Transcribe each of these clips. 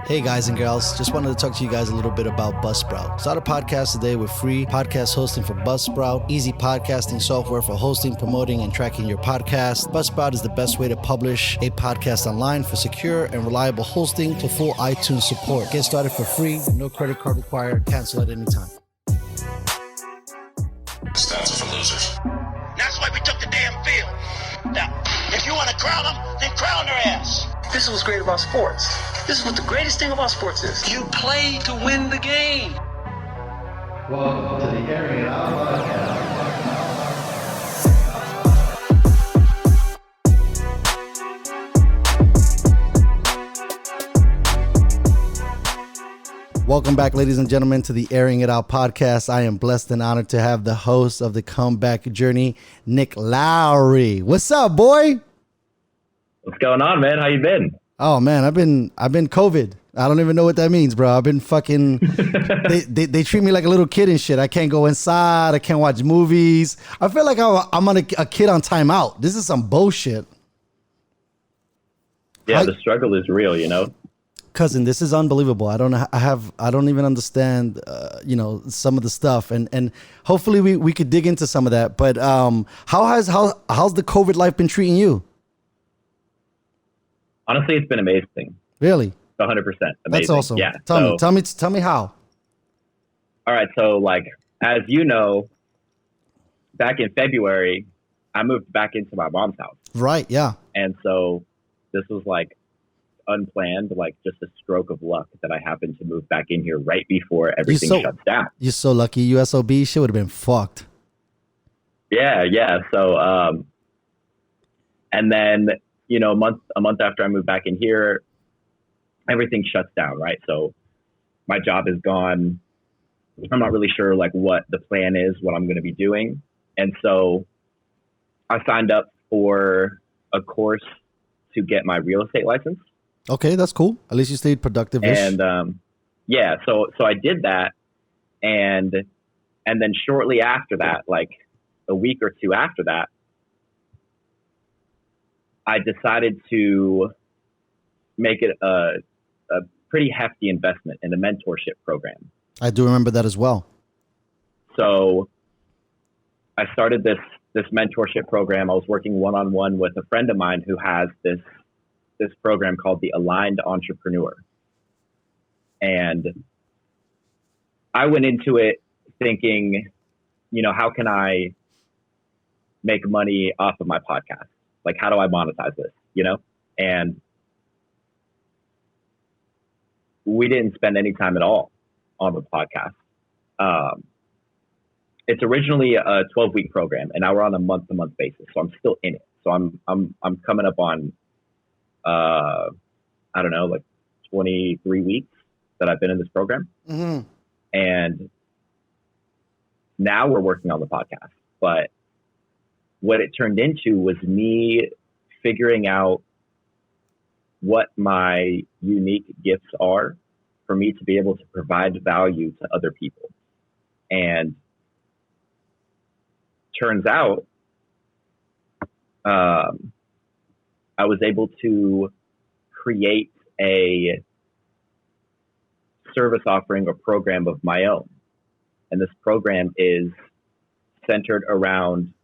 Hey guys and girls, just wanted to talk to you guys a little bit about Buzzsprout. Start a podcast today with free podcast hosting for Buzzsprout, easy podcasting software for hosting, promoting, and tracking your podcast. Buzzsprout is the best way to publish a podcast online for secure and reliable hosting to full iTunes support. Get started for free, no credit card required, cancel at any time. Stats are for losers. That's why we took the damn field. Now, if you want to crown them, then crown their ass. This is what's great about sports. This is what the greatest thing about sports is. You play to win the game. Welcome to the Airin podcast. Welcome back, ladies and gentlemen, to the Airing It Out podcast. I am blessed and honored to have the host of the comeback journey, Nick Lowry. What's up, boy? What's going on, man? How you been? Oh man, I've been COVID. I don't even know what that means, bro. I've been fucking. they treat me like a little kid and shit. I can't go inside. I can't watch movies. I feel like I'm on a kid on timeout. This is some bullshit. Yeah, the struggle is real, you know. Cousin, this is unbelievable. I don't even understand, some of the stuff, and hopefully we could dig into some of that. But how's the COVID life been treating you? Honestly, it's been amazing. Really? 100% amazing. That's awesome. Yeah. Tell me how. All right. So, like, as you know, back in February, I moved back into my mom's house. Right. Yeah. And so this was like unplanned, like just a stroke of luck that I happened to move back in here right before everything shuts down. You're so lucky. USOB shit would have been fucked. Yeah. So, and then, a month after I moved back in here, everything shuts down, right? So my job is gone. I'm not really sure like what the plan is, what I'm going to be doing. And so I signed up for a course to get my real estate license. Okay, that's cool. At least you stayed productive-ish. And so I did that. And then shortly after that, like a week or two after that, I decided to make it a pretty hefty investment in a mentorship program. I do remember that as well. So I started this mentorship program. I was working one-on-one with a friend of mine who has this program called the Aligned Entrepreneur. And I went into it thinking, how can I make money off of my podcast? Like, how do I monetize this, And we didn't spend any time at all on the podcast. It's originally a 12-week program, and now we're on a month-to-month basis. So I'm still in it. So I'm coming up on, like 23 weeks that I've been in this program. Mm-hmm. And now we're working on the podcast. But what it turned into was me figuring out what my unique gifts are for me to be able to provide value to other people. And turns out, I was able to create a service offering or program of my own. And this program is centered around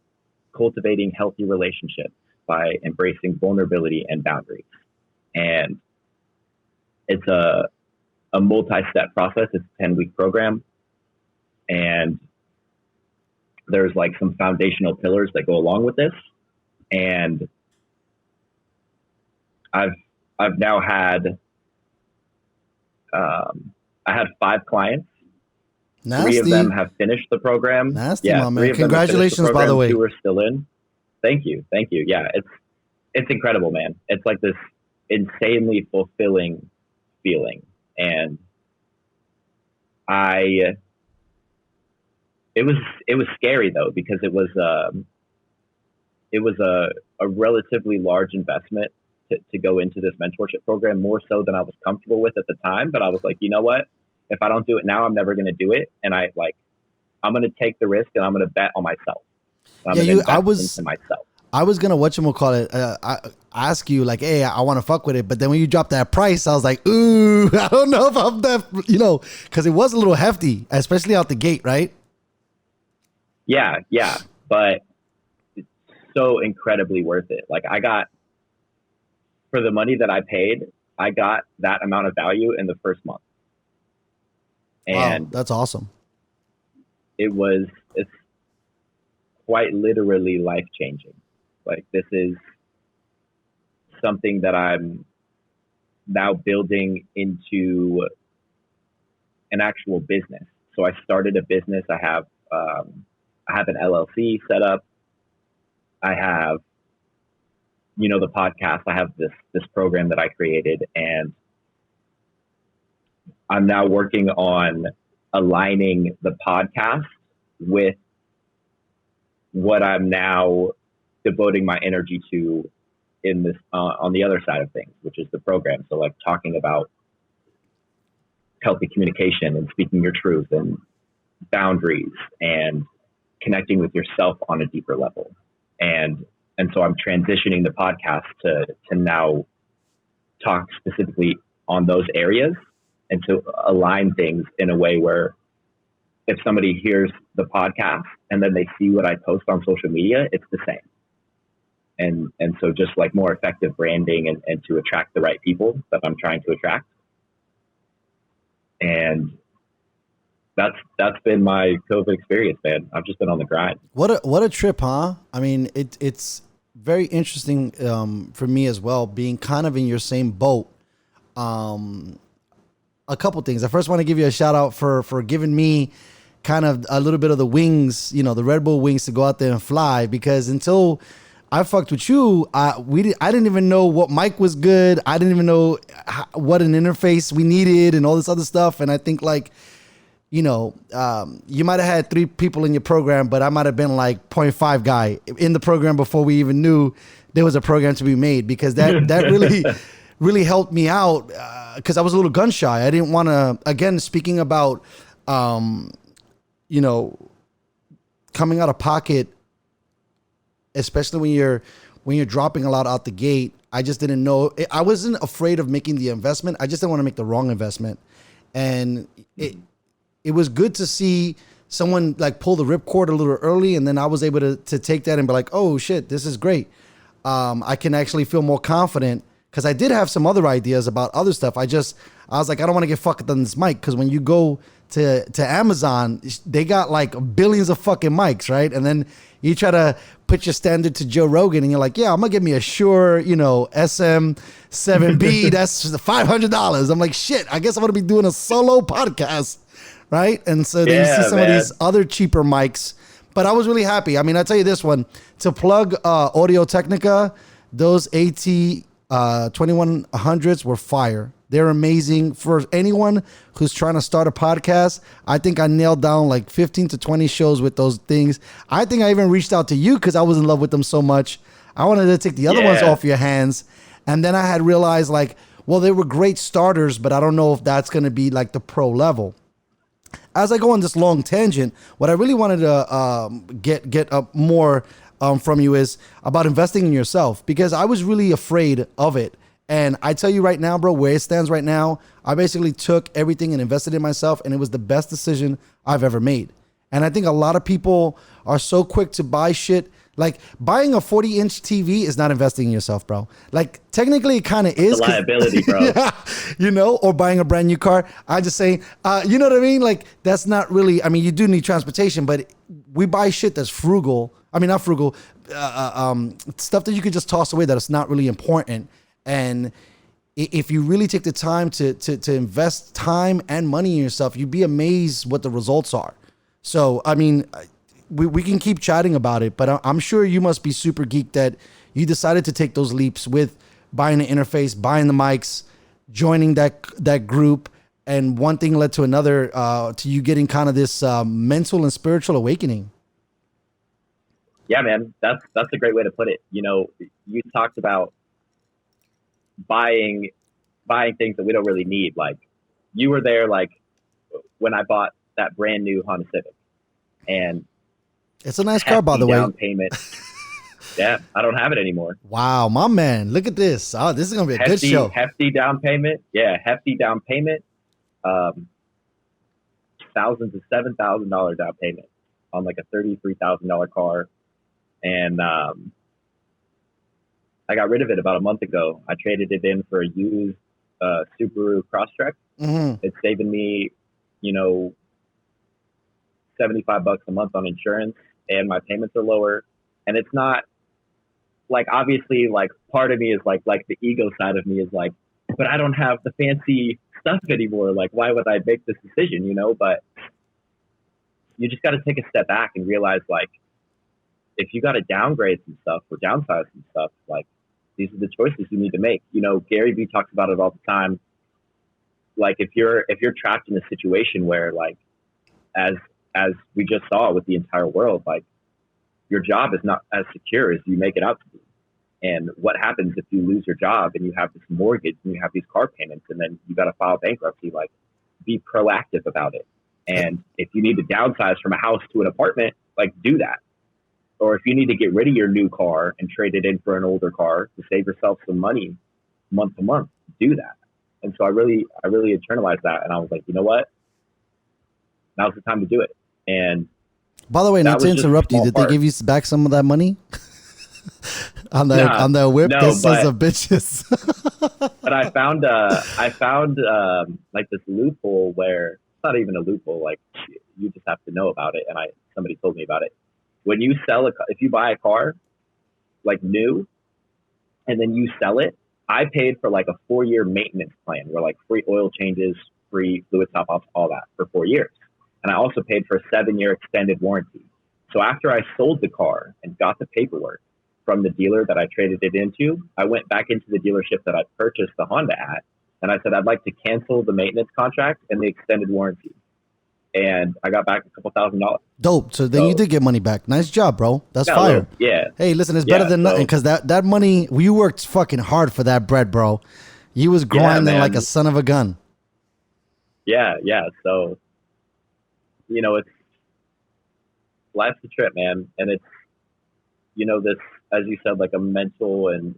cultivating healthy relationships by embracing vulnerability and boundaries. And it's a multi-step process. It's a 10-week program. And there's like some foundational pillars that go along with this. And I've now had, I had 5 clients. Nasty. 3 of them have finished the program. Nasty, my man. Congratulations, by the way. 2 are still in. Thank you. Yeah, it's incredible, man. It's like this insanely fulfilling feeling, and it was scary though, because it was a relatively large investment to go into this mentorship program, more so than I was comfortable with at the time. But I was like, you know what? If I don't do it now, I'm never going to do it. And I'm going to take the risk, and I'm going to bet on myself. I'm going to invest into myself. I was gonna whatchamacallit, ask you like, hey, I want to fuck with it, but then when you dropped that price, I was like, ooh, I don't know if I'm that, because it was a little hefty, especially out the gate, right? Yeah, but it's so incredibly worth it. Like for the money that I paid, I got that amount of value in the first month. And wow, that's awesome. It's quite literally life changing. Like this is something that I'm now building into an actual business. So I started a business. I have an LLC set up. I have, the podcast. I have this program that I created, and I'm now working on aligning the podcast with what I'm now devoting my energy to in this on the other side of things, which is the program. So like talking about healthy communication and speaking your truth and boundaries and connecting with yourself on a deeper level. And so I'm transitioning the podcast to now talk specifically on those areas and to align things in a way where if somebody hears the podcast and then they see what I post on social media, it's the same. And so just like more effective branding and to attract the right people that I'm trying to attract. And that's been my COVID experience, man. I've just been on the grind. What a trip, huh? I mean, it's very interesting for me as well, being kind of in your same boat. A couple things. I first want to give you a shout out for giving me kind of a little bit of the wings, the Red Bull wings to go out there and fly, because until I fucked with you, I didn't even know what mic was good. I didn't even know what an interface we needed and all this other stuff. And I think like, you might have had 3 people in your program, but I might have been like 0.5 guy in the program before we even knew there was a program to be made, because that really, really helped me out. Cause I was a little gun shy. I didn't want to, again, speaking about, coming out of pocket, especially when you're dropping a lot out the gate. I just didn't know. I wasn't afraid of making the investment. I just didn't want to make the wrong investment. And it was good to see someone like pull the ripcord a little early. And then I was able to take that and be like, oh shit, this is great. I can actually feel more confident, because I did have some other ideas about other stuff. I was like, I don't want to get fucked on this mic, because when you go to Amazon, they got like billions of fucking mics, right? And then you try to put your standard to Joe Rogan, and you're like, yeah, I'm gonna get me a Shure, SM7B. That's $500. I'm like, shit, I guess I'm gonna be doing a solo podcast, right? And so then you see some of these other cheaper mics. But I was really happy. I mean, I tell you this one, to plug Audio Technica, those AT 2100s were fire. They're amazing for anyone who's trying to start a podcast. I think I nailed down like 15 to 20 shows with those things. I think I even reached out to you because I was in love with them so much. I wanted to take the other ones off your hands. And then I had realized like, well, they were great starters, but I don't know if that's going to be like the pro level. As I go on this long tangent, what I really wanted to get up more from you is about investing in yourself, because I was really afraid of it. And I tell you right now, bro, where it stands right now, I basically took everything and invested in myself, and it was the best decision I've ever made. And I think a lot of people are so quick to buy shit. Like buying a 40-inch TV is not investing in yourself, bro. Like technically it kind of is. It's a liability, bro. Yeah, or buying a brand new car. I just say, you know what I mean? Like that's not really, I mean, you do need transportation, but we buy shit that's frugal. I mean, not frugal, stuff that you could just toss away that is not really important. And if you really take the time to invest time and money in yourself, you'd be amazed what the results are. So, I mean, we can keep chatting about it, but I'm sure you must be super geeked that you decided to take those leaps with buying the interface, buying the mics, joining that group, and one thing led to another, to you getting kind of this mental and spiritual awakening. Yeah, man, that's a great way to put it. You talked about buying things that we don't really need. Like you were there, like when I bought that brand new Honda Civic, and it's a nice car, by the way. Down payment. Yeah, I don't have it anymore. Wow, my man. Look at this. Oh, this is going to be a good show. Hefty down payment. Yeah, hefty down payment. Thousands of $7,000 down payment on like a $33,000 car. And I got rid of it about a month ago. I traded it in for a used Subaru Crosstrek. Mm-hmm. It's saving me, $75 a month on insurance, and my payments are lower. And it's not like, obviously, like part of me is like the ego side of me is like, but I don't have the fancy stuff anymore. Like, why would I make this decision? But you just got to take a step back and realize, like, if you got to downgrade some stuff or downsize some stuff, like, these are the choices you need to make. Gary Vee talks about it all the time. Like, if you're trapped in a situation where, like, as we just saw with the entire world, like, your job is not as secure as you make it out to be. And what happens if you lose your job and you have this mortgage and you have these car payments and then you got to file bankruptcy? Like, be proactive about it. And if you need to downsize from a house to an apartment, like, do that. Or if you need to get rid of your new car and trade it in for an older car to save yourself some money month to month, do that. And so I really internalized that. And I was like, you know what? Now's the time to do it. And by the way, not to interrupt you, did they give you back some of that money? on the whip, no, this sons of bitches. But I found like this loophole where it's not even a loophole. Like, you just have to know about it. And somebody told me about it. When you if you buy a car, like new, and then you sell it, I paid for like a 4-year maintenance plan where like free oil changes, free fluid top offs, all that for 4 years. And I also paid for a 7-year extended warranty. So after I sold the car and got the paperwork from the dealer that I traded it into, I went back into the dealership that I purchased the Honda at, and I said, I'd like to cancel the maintenance contract and the extended warranty. And I got back a couple $1,000. Dope. So then you did get money back. Nice job, bro. That's fire. Yeah. Hey, listen, it's better than nothing, because that money, you worked fucking hard for that bread, bro. You was grinding like a son of a gun. Yeah. So, it's life's a trip, man. And it's, this, as you said, like a mental and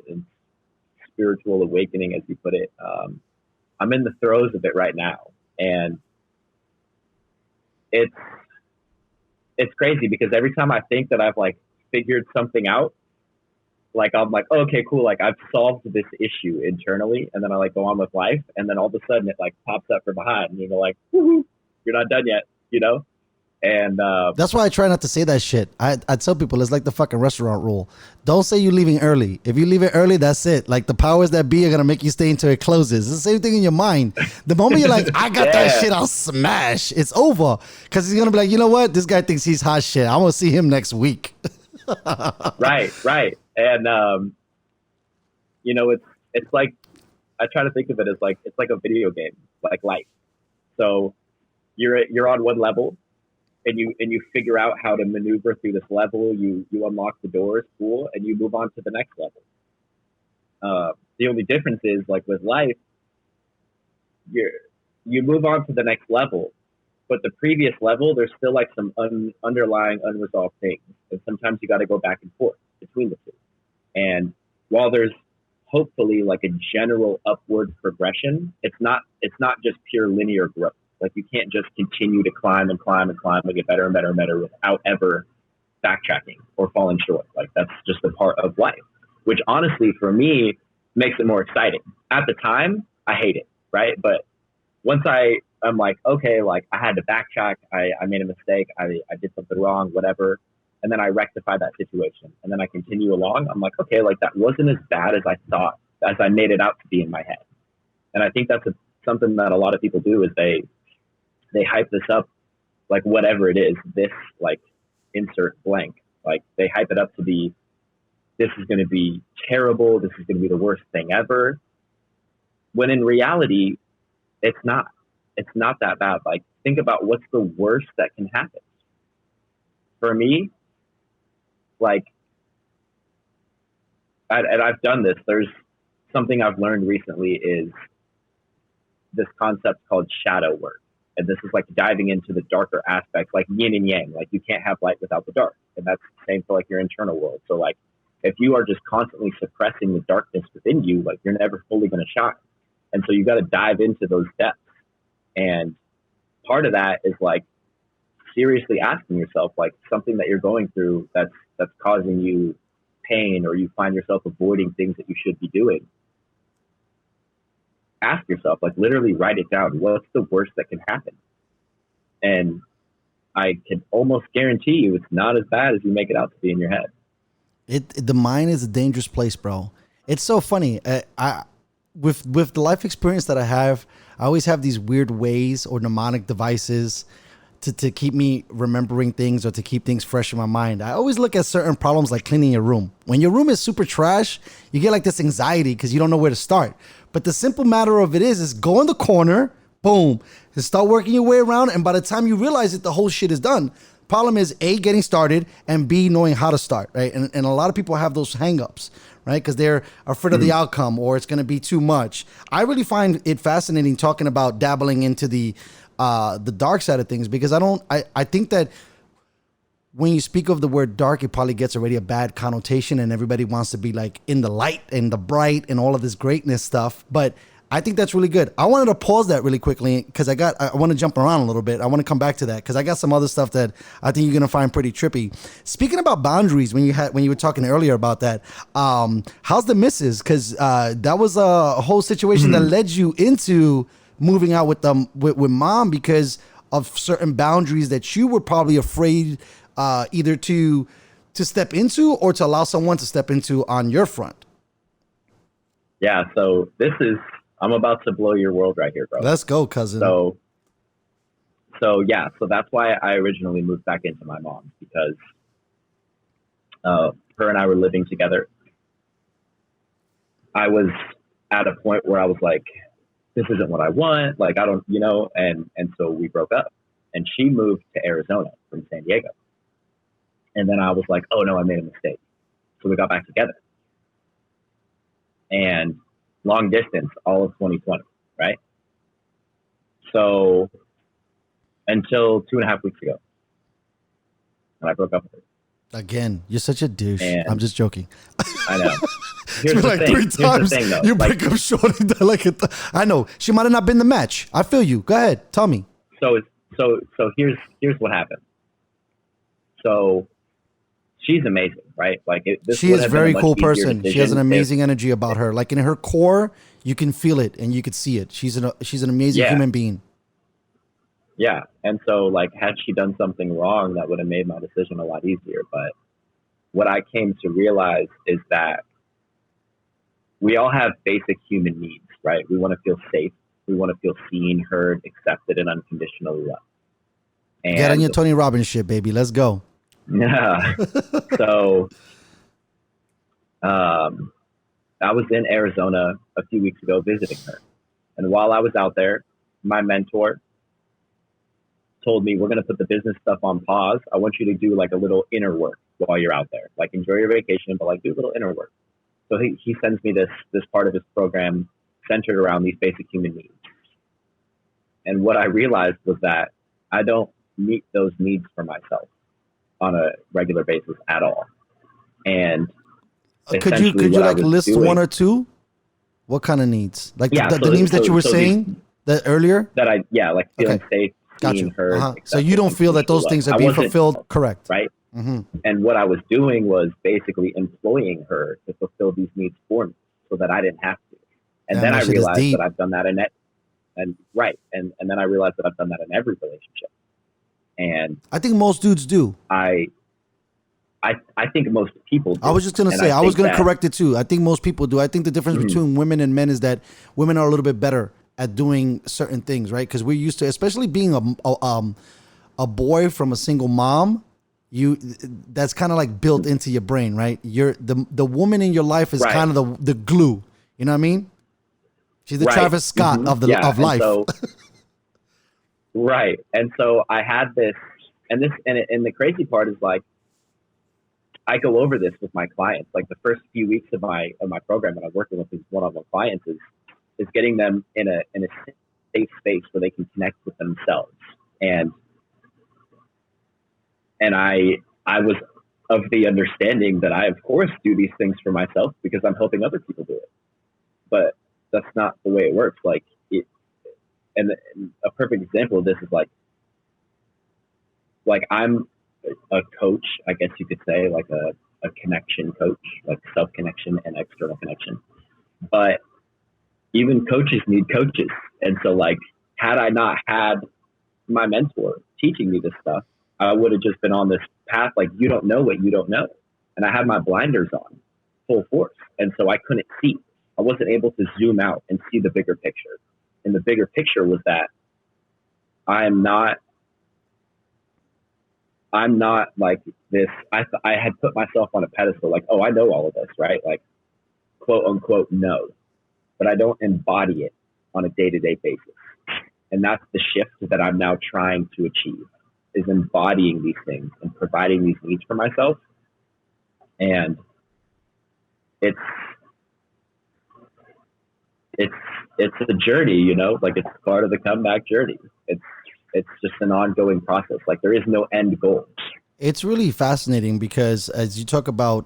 spiritual awakening, as you put it. I'm in the throes of it right now. And it's crazy because every time I think that I've like figured something out, like I'm like, oh, okay, cool. Like, I've solved this issue internally, and then I like go on with life. And then all of a sudden it like pops up from behind and you're like, woohoo, you're not done yet, And that's why I try not to say that shit. I tell people it's like the fucking restaurant rule. Don't say you're leaving early. If you leave it early, that's it. Like, the powers that be are gonna make you stay until it closes. It's the same thing in your mind. The moment you're like, I got that shit, I'll smash. It's over, because he's gonna be like, you know what? This guy thinks he's hot shit. I'm gonna see him next week. Right. And it's like, I try to think of it as like, it's like a video game, like life. So you're on one level. And you figure out how to maneuver through this level. You unlock the doors, cool, and you move on to the next level. The only difference is, like with life, you move on to the next level, but the previous level, there's still like some underlying unresolved things, and sometimes you got to go back and forth between the two. And while there's hopefully like a general upward progression, it's not just pure linear growth. Like, you can't just continue to climb and get better and better and better without ever backtracking or falling short. Like, that's just a part of life, which honestly for me makes it more exciting. At the time, I hate it, right? But once I'm like, okay, like I had to backtrack. I made a mistake. I did something wrong, whatever. And then I rectify that situation. And then I continue along. I'm like, okay, like that wasn't as bad as I thought, as I made it out to be in my head. And I think that's something that a lot of people do is they hype this up, like whatever it is, this like insert blank, like they hype it up to be, this is going to be terrible. This is going to be the worst thing ever. When in reality, it's not that bad. Like, think about what's the worst that can happen. For me, like, and I've done this, there's something I've learned recently is this concept called shadow work. And this is like diving into the darker aspects, like yin and yang. Like, you can't have light without the dark. And that's the same for like your internal world. So like, if you are just constantly suppressing the darkness within you, like you're never fully going to shine. And so you got to dive into those depths. And part of that is like seriously asking yourself, like something that you're going through that's causing you pain, or you find yourself avoiding things that you should be doing. Ask yourself, like literally write it down. What's the worst that can happen? And I can almost guarantee you it's not as bad as you make it out to be in your head. The mind is a dangerous place, bro. It's so funny. With the life experience that I have, I always have these weird ways or mnemonic devices to keep me remembering things or to keep things fresh in my mind. I always look at certain problems like cleaning your room. When your room is super trash, you get like this anxiety because you don't know where to start. But the simple matter of it is go in the corner, boom, and start working your way around. And by the time you realize it, the whole shit is done. Problem is A, getting started, and B, knowing how to start, right? And a lot of people have those hangups, right? Because they're afraid of the outcome, or it's going to be too much. I really find it fascinating talking about dabbling into the dark side of things, because I think that when you speak of the word dark, it probably gets already a bad connotation, and everybody wants to be like in the light and the bright and all of this greatness stuff. But I think that's really good. I wanted to pause that really quickly because I want to jump around a little bit. I want to come back to that because I got some other stuff that I think you're gonna find pretty trippy. Speaking about boundaries, when you were talking earlier about that, how's the missus? Because that was a whole situation that led you into moving out with mom because of certain boundaries that you were probably afraid either to step into or to allow someone to step into on your front. Yeah. So I'm about to blow your world right here, bro. Let's go, cousin. So that's why I originally moved back into my mom's, because her and I were living together. I was at a point where I was like, this isn't what I want. Like, I don't, and so we broke up, and she moved to Arizona from San Diego. And then I was like, oh no, I made a mistake. So we got back together. And long distance, all of 2020, right? So until 2.5 weeks ago, and I broke up with her. Again, you're such a douche. And I'm just joking. I know. Here's the like thing. 3 times. Here's the thing, though. You break up short. I know. She might have not been the match. I feel you. Go ahead. Tell me. So here's what happened. So she's amazing, right? Like she is a very cool person. She has an amazing energy about her. Like in her core, you can feel it and you can see it. She's an amazing human being. Yeah. And so like, had she done something wrong, that would have made my decision a lot easier. But what I came to realize is that we all have basic human needs, right? We want to feel safe. We want to feel seen, heard, accepted, and unconditionally loved. And get on your Tony Robbins shit, baby. Let's go. Yeah. So I was in Arizona a few weeks ago visiting her. And while I was out there, my mentor told me, we're going to put the business stuff on pause. I want you to do like a little inner work while you're out there. Like enjoy your vacation, but like do a little inner work. So he sends me this part of his program centered around these basic human needs. And what I realized was that I don't meet those needs for myself on a regular basis at all. And could you like list one or two? What kind of needs? Like the needs that you were saying that earlier? That like feeling safe, being heard. So you don't feel that those things are being fulfilled, correct? Right. Mm-hmm. And what I was doing was basically employing her to fulfill these needs for me so that I didn't have to. And then I realized that I've done that and then I realized that I've done that in every relationship. And I think most dudes do. I think most people do. I was just going to say, I was going to correct it too. I think most people do. I think the difference between women and men is that women are a little bit better at doing certain things, right? Because we're used to, especially being a boy from a single mom, that's kind of like built into your brain, right? You're the woman in your life is kind of the glue. You know what I mean? She's the Travis Scott of life. So, right. And so I had this, and the crazy part is like, I go over this with my clients. Like the first few weeks of my program that I'm working with these one-on-one clients is getting them in a safe space where they can connect with themselves. And I was of the understanding that I, of course, do these things for myself because I'm helping other people do it. But that's not the way it works. Like, and a perfect example of this is like I'm a coach, I guess you could say, like a connection coach, like self-connection and external connection. But even coaches need coaches. And so, like, had I not had my mentor teaching me this stuff, I would have just been on this path, like, you don't know what you don't know. And I had my blinders on full force. And so I couldn't see. I wasn't able to zoom out and see the bigger picture. And the bigger picture was that I'm not like this. I had put myself on a pedestal, like, oh, I know all of this, right? Like, quote unquote, no, but I don't embody it on a day-to-day basis. And that's the shift that I'm now trying to achieve, is embodying these things and providing these needs for myself. And it's a journey, you know, like, it's part of the comeback journey. It's just an ongoing process. Like, there is no end goal. It's really fascinating because as you talk about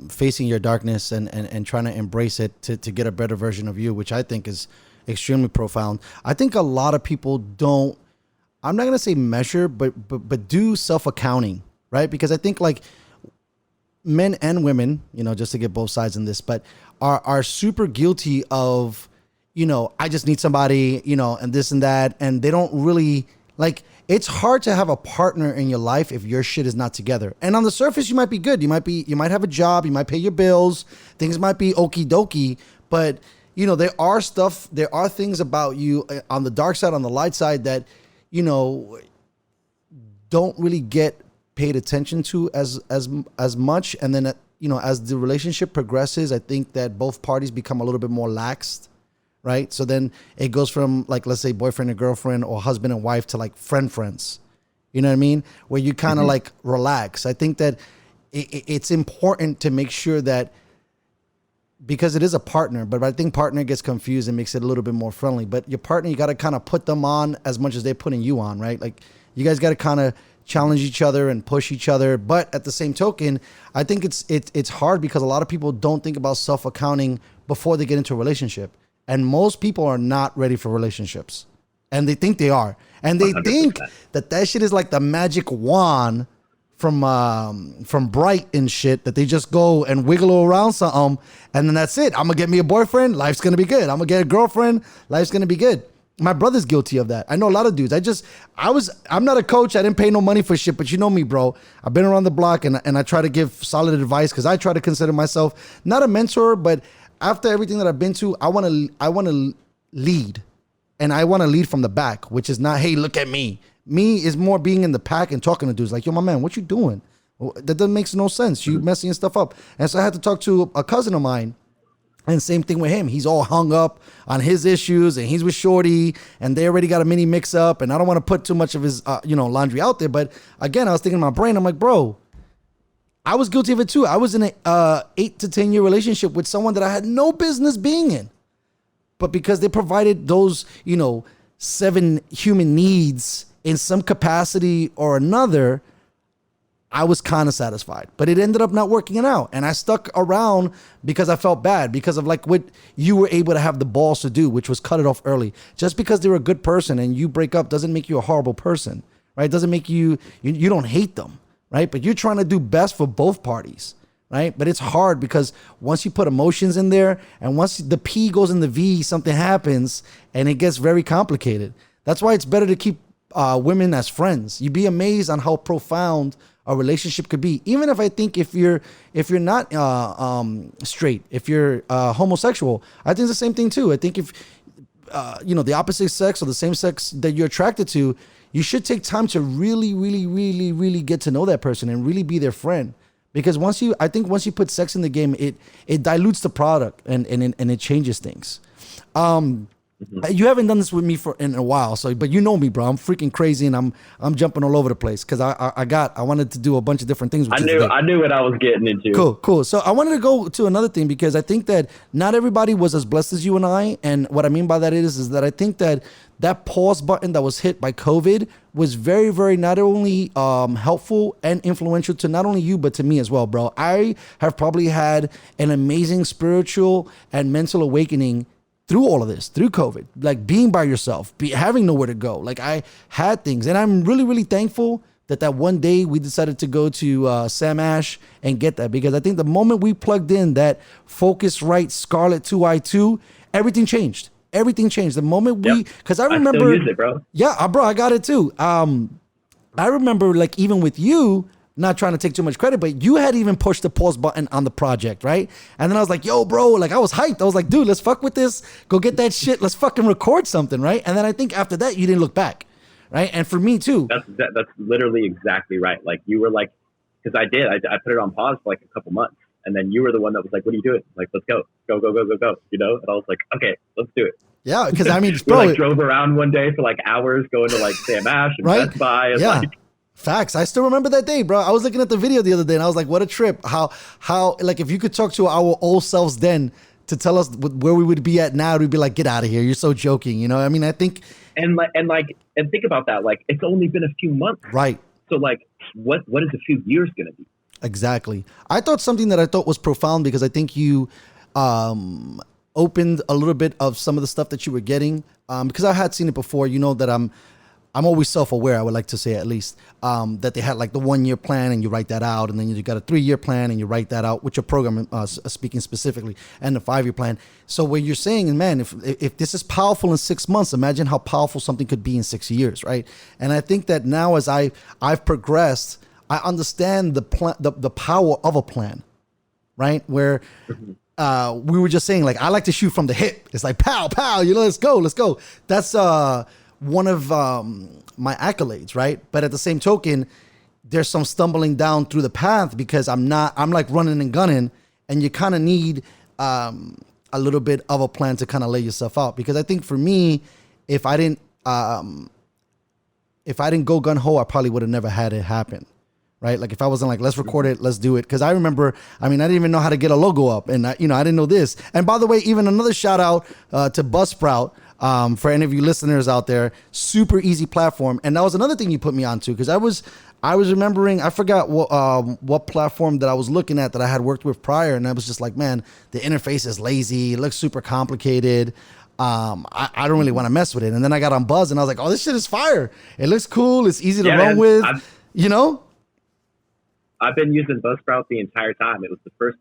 facing your darkness and trying to embrace it to get a better version of you, which I think is extremely profound. I think a lot of people don't, I'm not going to say measure, but do self-accounting, right? Because I think, like, men and women, you know, just to get both sides in this, but are super guilty of, you know, I just need somebody, you know, and this and that. And they don't really, like, it's hard to have a partner in your life if your shit is not together. And on the surface, you might be good. You might have a job. You might pay your bills. Things might be okie dokie. But, you know, there are things about you on the dark side, on the light side that, you know, don't really get paid attention to as much. And then, you know, as the relationship progresses, I think that both parties become a little bit more laxed. Right. So then it goes from, like, let's say boyfriend and girlfriend or husband and wife to, like, friends. You know what I mean? Where you kind of like relax. I think that it's important to make sure that, because it is a partner, but I think partner gets confused and makes it a little bit more friendly. But your partner, you got to kind of put them on as much as they're putting you on. Right. Like, you guys got to kind of challenge each other and push each other. But at the same token, I think it's hard because a lot of people don't think about self-accounting before they get into a relationship. And most people are not ready for relationships, and they think they are. And they 100%. Think that shit is like the magic wand from Bright and shit, that they just go and wiggle around something. And then that's it. I'm going to get me a boyfriend. Life's going to be good. I'm going to get a girlfriend. Life's going to be good. My brother's guilty of that. I know a lot of dudes. I'm not a coach. I didn't pay no money for shit, but you know me, bro. I've been around the block and I try to give solid advice because I try to consider myself not a mentor, but after everything that I've been to, I want to lead, and I want to lead from the back, which is not, hey, look at me. Me is more being in the pack and talking to dudes like, yo, my man, what you doing? That doesn't make no sense. You messing stuff up. And so I had to talk to a cousin of mine, and same thing with him. He's all hung up on his issues, and he's with Shorty, and they already got a mini mix up. And I don't want to put too much of his, laundry out there. But again, I was thinking in my brain, I'm like, bro, I was guilty of it too. I was in a 8 to 10 year relationship with someone that I had no business being in. But because they provided those, 7 human needs in some capacity or another, I was kind of satisfied. But it ended up not working out. And I stuck around because I felt bad, because of like what you were able to have the balls to do, which was cut it off early. Just because they're a good person and you break up doesn't make you a horrible person, right? It doesn't make you don't hate them. Right? But you're trying to do best for both parties, right? But it's hard because once you put emotions in there and once the P goes in the V, something happens and it gets very complicated. That's why it's better to keep women as friends. You'd be amazed on how profound a relationship could be. Even if I think if you're not straight, if you're homosexual, I think it's the same thing too. I think if the opposite sex or the same sex that you're attracted to, you should take time to really, really, really, really get to know that person and really be their friend. Because once you put sex in the game, it dilutes the product and it changes things. You haven't done this with me in a while, but you know me, bro. I'm freaking crazy, and I'm jumping all over the place because I wanted to do a bunch of different things. I knew what I was getting into. Cool. So I wanted to go to another thing because I think that not everybody was as blessed as you and I. And what I mean by that is that I think that pause button that was hit by COVID was very, very not only helpful and influential to not only you, but to me as well, bro. I have probably had an amazing spiritual and mental awakening through all of this, through COVID, like being by yourself, having nowhere to go. Like I had things, and I'm really, really thankful that one day we decided to go to Sam Ash and get that, because I think the moment we plugged in that Focusrite Scarlett 2i2, everything changed. Everything changed. The moment because I remember, I still use it, bro. Yeah, bro, I got it too. I remember, like, even with you, not trying to take too much credit, but you had even pushed the pause button on the project, right? And then I was like, yo, bro, like I was hyped. I was like, dude, let's fuck with this. Go get that shit. Let's fucking record something, right? And then I think after that, you didn't look back, right? And for me too. That's literally exactly right. Like you were like, because I put it on pause for like a couple months. And then you were the one that was like, what are you doing? Like, let's go, you know? And I was like, okay, let's do it. Yeah, because I mean, bro, we like drove around one day for like hours going to like Sam Ash and right? Best Buy. And yeah. Facts. I still remember that day, bro. I was looking at the video the other day and I was like, what a trip. How, like, if you could talk to our old selves then to tell us where we would be at now, we'd be like, get out of here. You're so joking. You know, I mean, I think. And think about that. Like, it's only been a few months. Right. So like, what is a few years going to be? Exactly. I thought something that I thought was profound, because I think you, opened a little bit of some of the stuff that you were getting. Because I had seen it before, you know, that I'm always self-aware, I would like to say, at least, that they had like the 1 year plan and you write that out. And then you got a 3 year plan and you write that out, with your program speaking specifically, and the 5 year plan. So what you're saying, man, if this is powerful in 6 months, imagine how powerful something could be in 6 years. Right. And I think that now as I've progressed, I understand the power of a plan, right? Where, we were just saying, like, I like to shoot from the hip. It's like, pow, pow, you know, let's go. That's, one of my accolades, right? But at the same token, there's some stumbling down through the path, because I'm like running and gunning, and you kind of need a little bit of a plan to kind of lay yourself out. Because I think for me, if I didn't go gun ho, I probably would have never had it happen. Right? Like if I wasn't like, let's record it, let's do it. Cause I remember, I mean, I didn't even know how to get a logo up, and I didn't know this. And by the way, even another shout out to Buzzsprout, for any of you listeners out there, super easy platform. And that was another thing you put me onto, because I was remembering, I forgot what platform that I was looking at that I had worked with prior. And I was just like, man, the interface is lazy. It looks super complicated. I don't really want to mess with it. And then I got on Buzz and I was like, oh, this shit is fire. It looks cool. It's easy to run with, you know? I've been using Buzzsprout the entire time. It was the first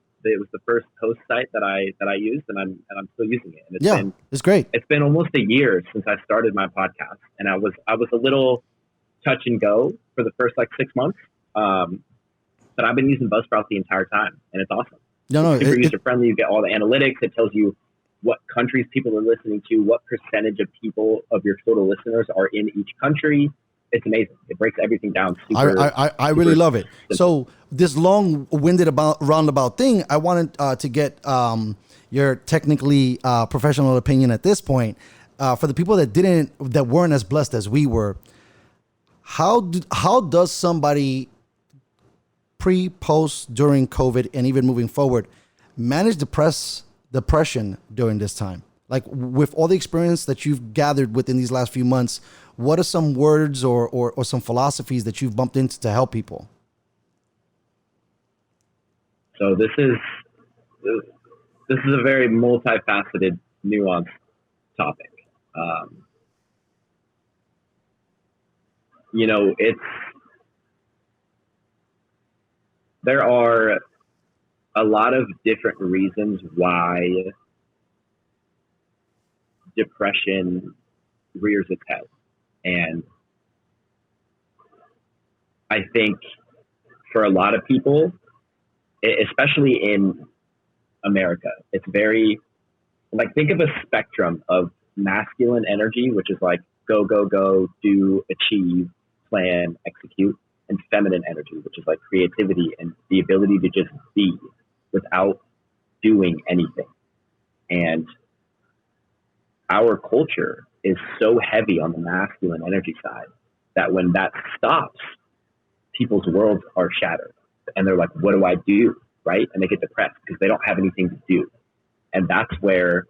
host site that I used, and I'm still using it. And it's great. It's been almost a year since I started my podcast, and I was a little touch and go for the first like 6 months. But I've been using Buzzsprout the entire time, and it's awesome. It's super user friendly. You get all the analytics. It tells you what countries people are listening to, what percentage of people of your total listeners are in each country. It's amazing. It breaks everything down. I really love it. So this long-winded roundabout thing, I wanted to get your technically professional opinion at this point. For the people that weren't as blessed as we were, how does somebody pre, post, during COVID, and even moving forward, manage depression during this time? Like, with all the experience that you've gathered within these last few months, what are some words or some philosophies that you've bumped into to help people? So this is a very multifaceted, nuanced topic. There are a lot of different reasons why depression rears its head. And I think for a lot of people, especially in America, it's very, like, think of a spectrum of masculine energy, which is like go, go, go, do, achieve, plan, execute, and feminine energy, which is like creativity and the ability to just be without doing anything. And our culture is so heavy on the masculine energy side that when that stops, people's worlds are shattered. And they're like, what do I do? Right? And they get depressed because they don't have anything to do. And that's where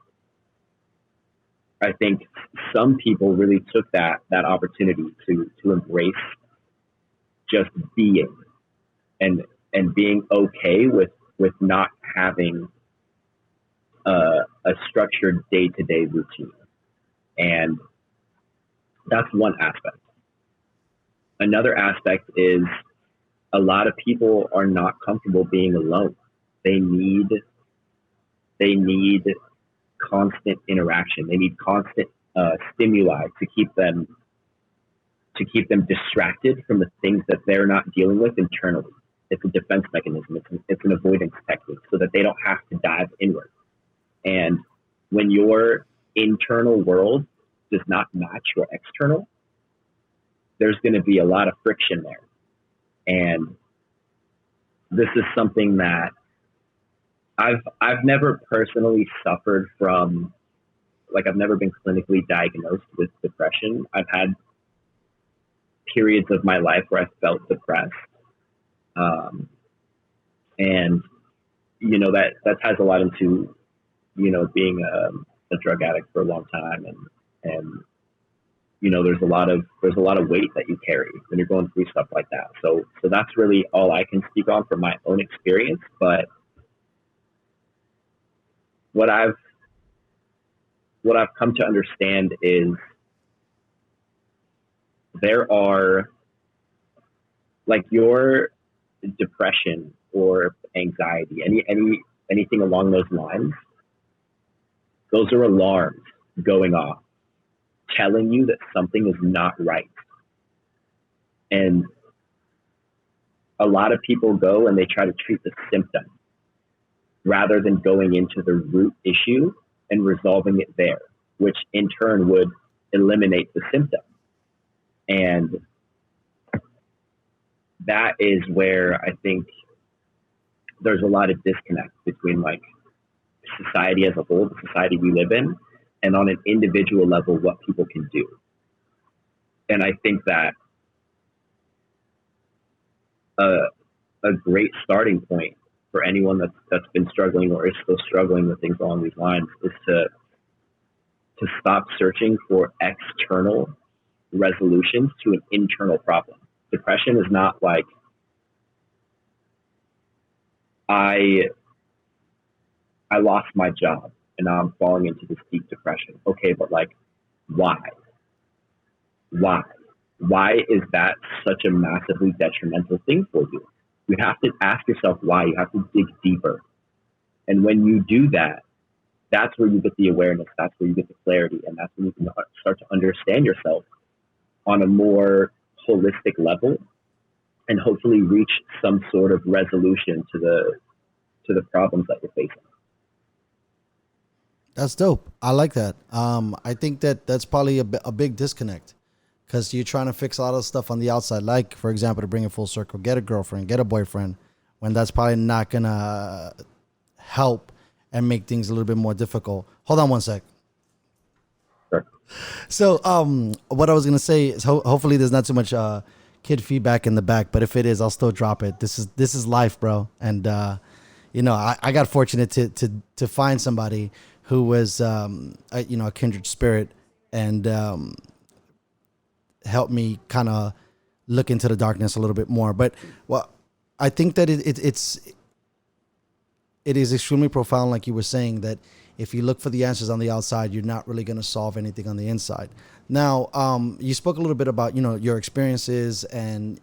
I think some people really took that opportunity to embrace just being and being okay with not having a structured day-to-day routine. And that's one aspect. Another aspect is a lot of people are not comfortable being alone. They need constant interaction. They need constant stimuli to keep them distracted from the things that they're not dealing with internally. It's a defense mechanism. It's an avoidance technique so that they don't have to dive inward. And when your internal world does not match your external, there's going to be a lot of friction there. And this is something that I've never personally suffered from. Like, I've never been clinically diagnosed with depression. I've had periods of my life where I felt depressed. And, you know, that ties a lot into, you know, being a drug addict for a long time. And, you know, there's a lot of weight that you carry when you're going through stuff like that. So that's really all I can speak on from my own experience. But what I've come to understand is there are, like, your depression or anxiety, anything along those lines, those are alarms going off telling you that something is not right. And a lot of people go and they try to treat the symptom rather than going into the root issue and resolving it there, which in turn would eliminate the symptom. And that is where I think there's a lot of disconnect between, like, society as a whole, the society we live in, and on an individual level, what people can do. And I think that a great starting point for anyone that's been struggling or is still struggling with things along these lines is to stop searching for external resolutions to an internal problem. Depression is not like, I lost my job and now I'm falling into this deep depression. Okay, but, like, why? Why is that such a massively detrimental thing for you? You have to ask yourself why. You have to dig deeper. And when you do that, that's where you get the awareness. That's where you get the clarity. And that's when you can start to understand yourself on a more holistic level and hopefully reach some sort of resolution to the problems that you're facing. That's dope. I like that. I think that's probably a big disconnect, because you're trying to fix a lot of stuff on the outside. Like, for example, to bring it full circle, get a girlfriend, get a boyfriend, when that's probably not going to help and make things a little bit more difficult. Hold on one sec. Sure. So what I was going to say is hopefully there's not too much kid feedback in the back, but if it is, I'll still drop it. This is life, bro. And, you know, I got fortunate to find somebody who was, a kindred spirit and helped me kind of look into the darkness a little bit more. But, well, I think that it is extremely profound, like you were saying, that if you look for the answers on the outside, you're not really going to solve anything on the inside. Now, you spoke a little bit about, your experiences and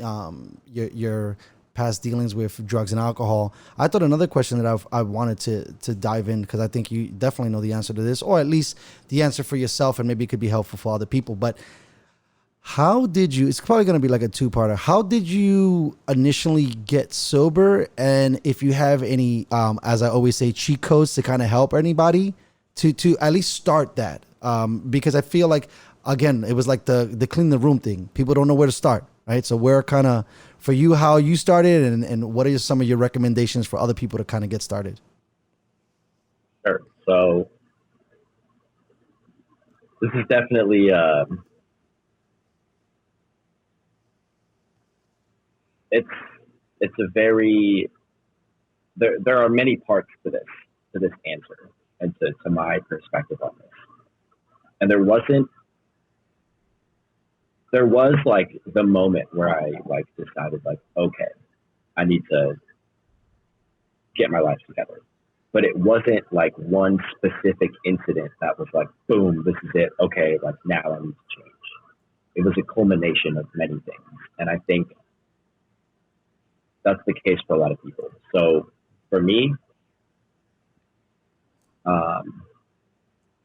your past dealings with drugs and alcohol. I thought another question that I wanted to dive in, because I think you definitely know the answer to this, or at least the answer for yourself, and maybe it could be helpful for other people. But how did you, it's probably going to be like a two-parter. How did you initially get sober? And if you have any, as I always say, cheat codes to kind of help anybody to at least start that. Because I feel like, again, it was like the clean the room thing. People don't know where to start, right? So where kind of, for you, how you started, and what are some of your recommendations for other people to kind of get started? Sure. So This is definitely it's a very there are many parts to this answer and to my perspective on this. And there was like the moment where I like decided like, okay, I need to get my life together. But it wasn't like one specific incident that was like, boom, this is it. Okay, like now I need to change. It was a culmination of many things. And I think that's the case for a lot of people. So for me,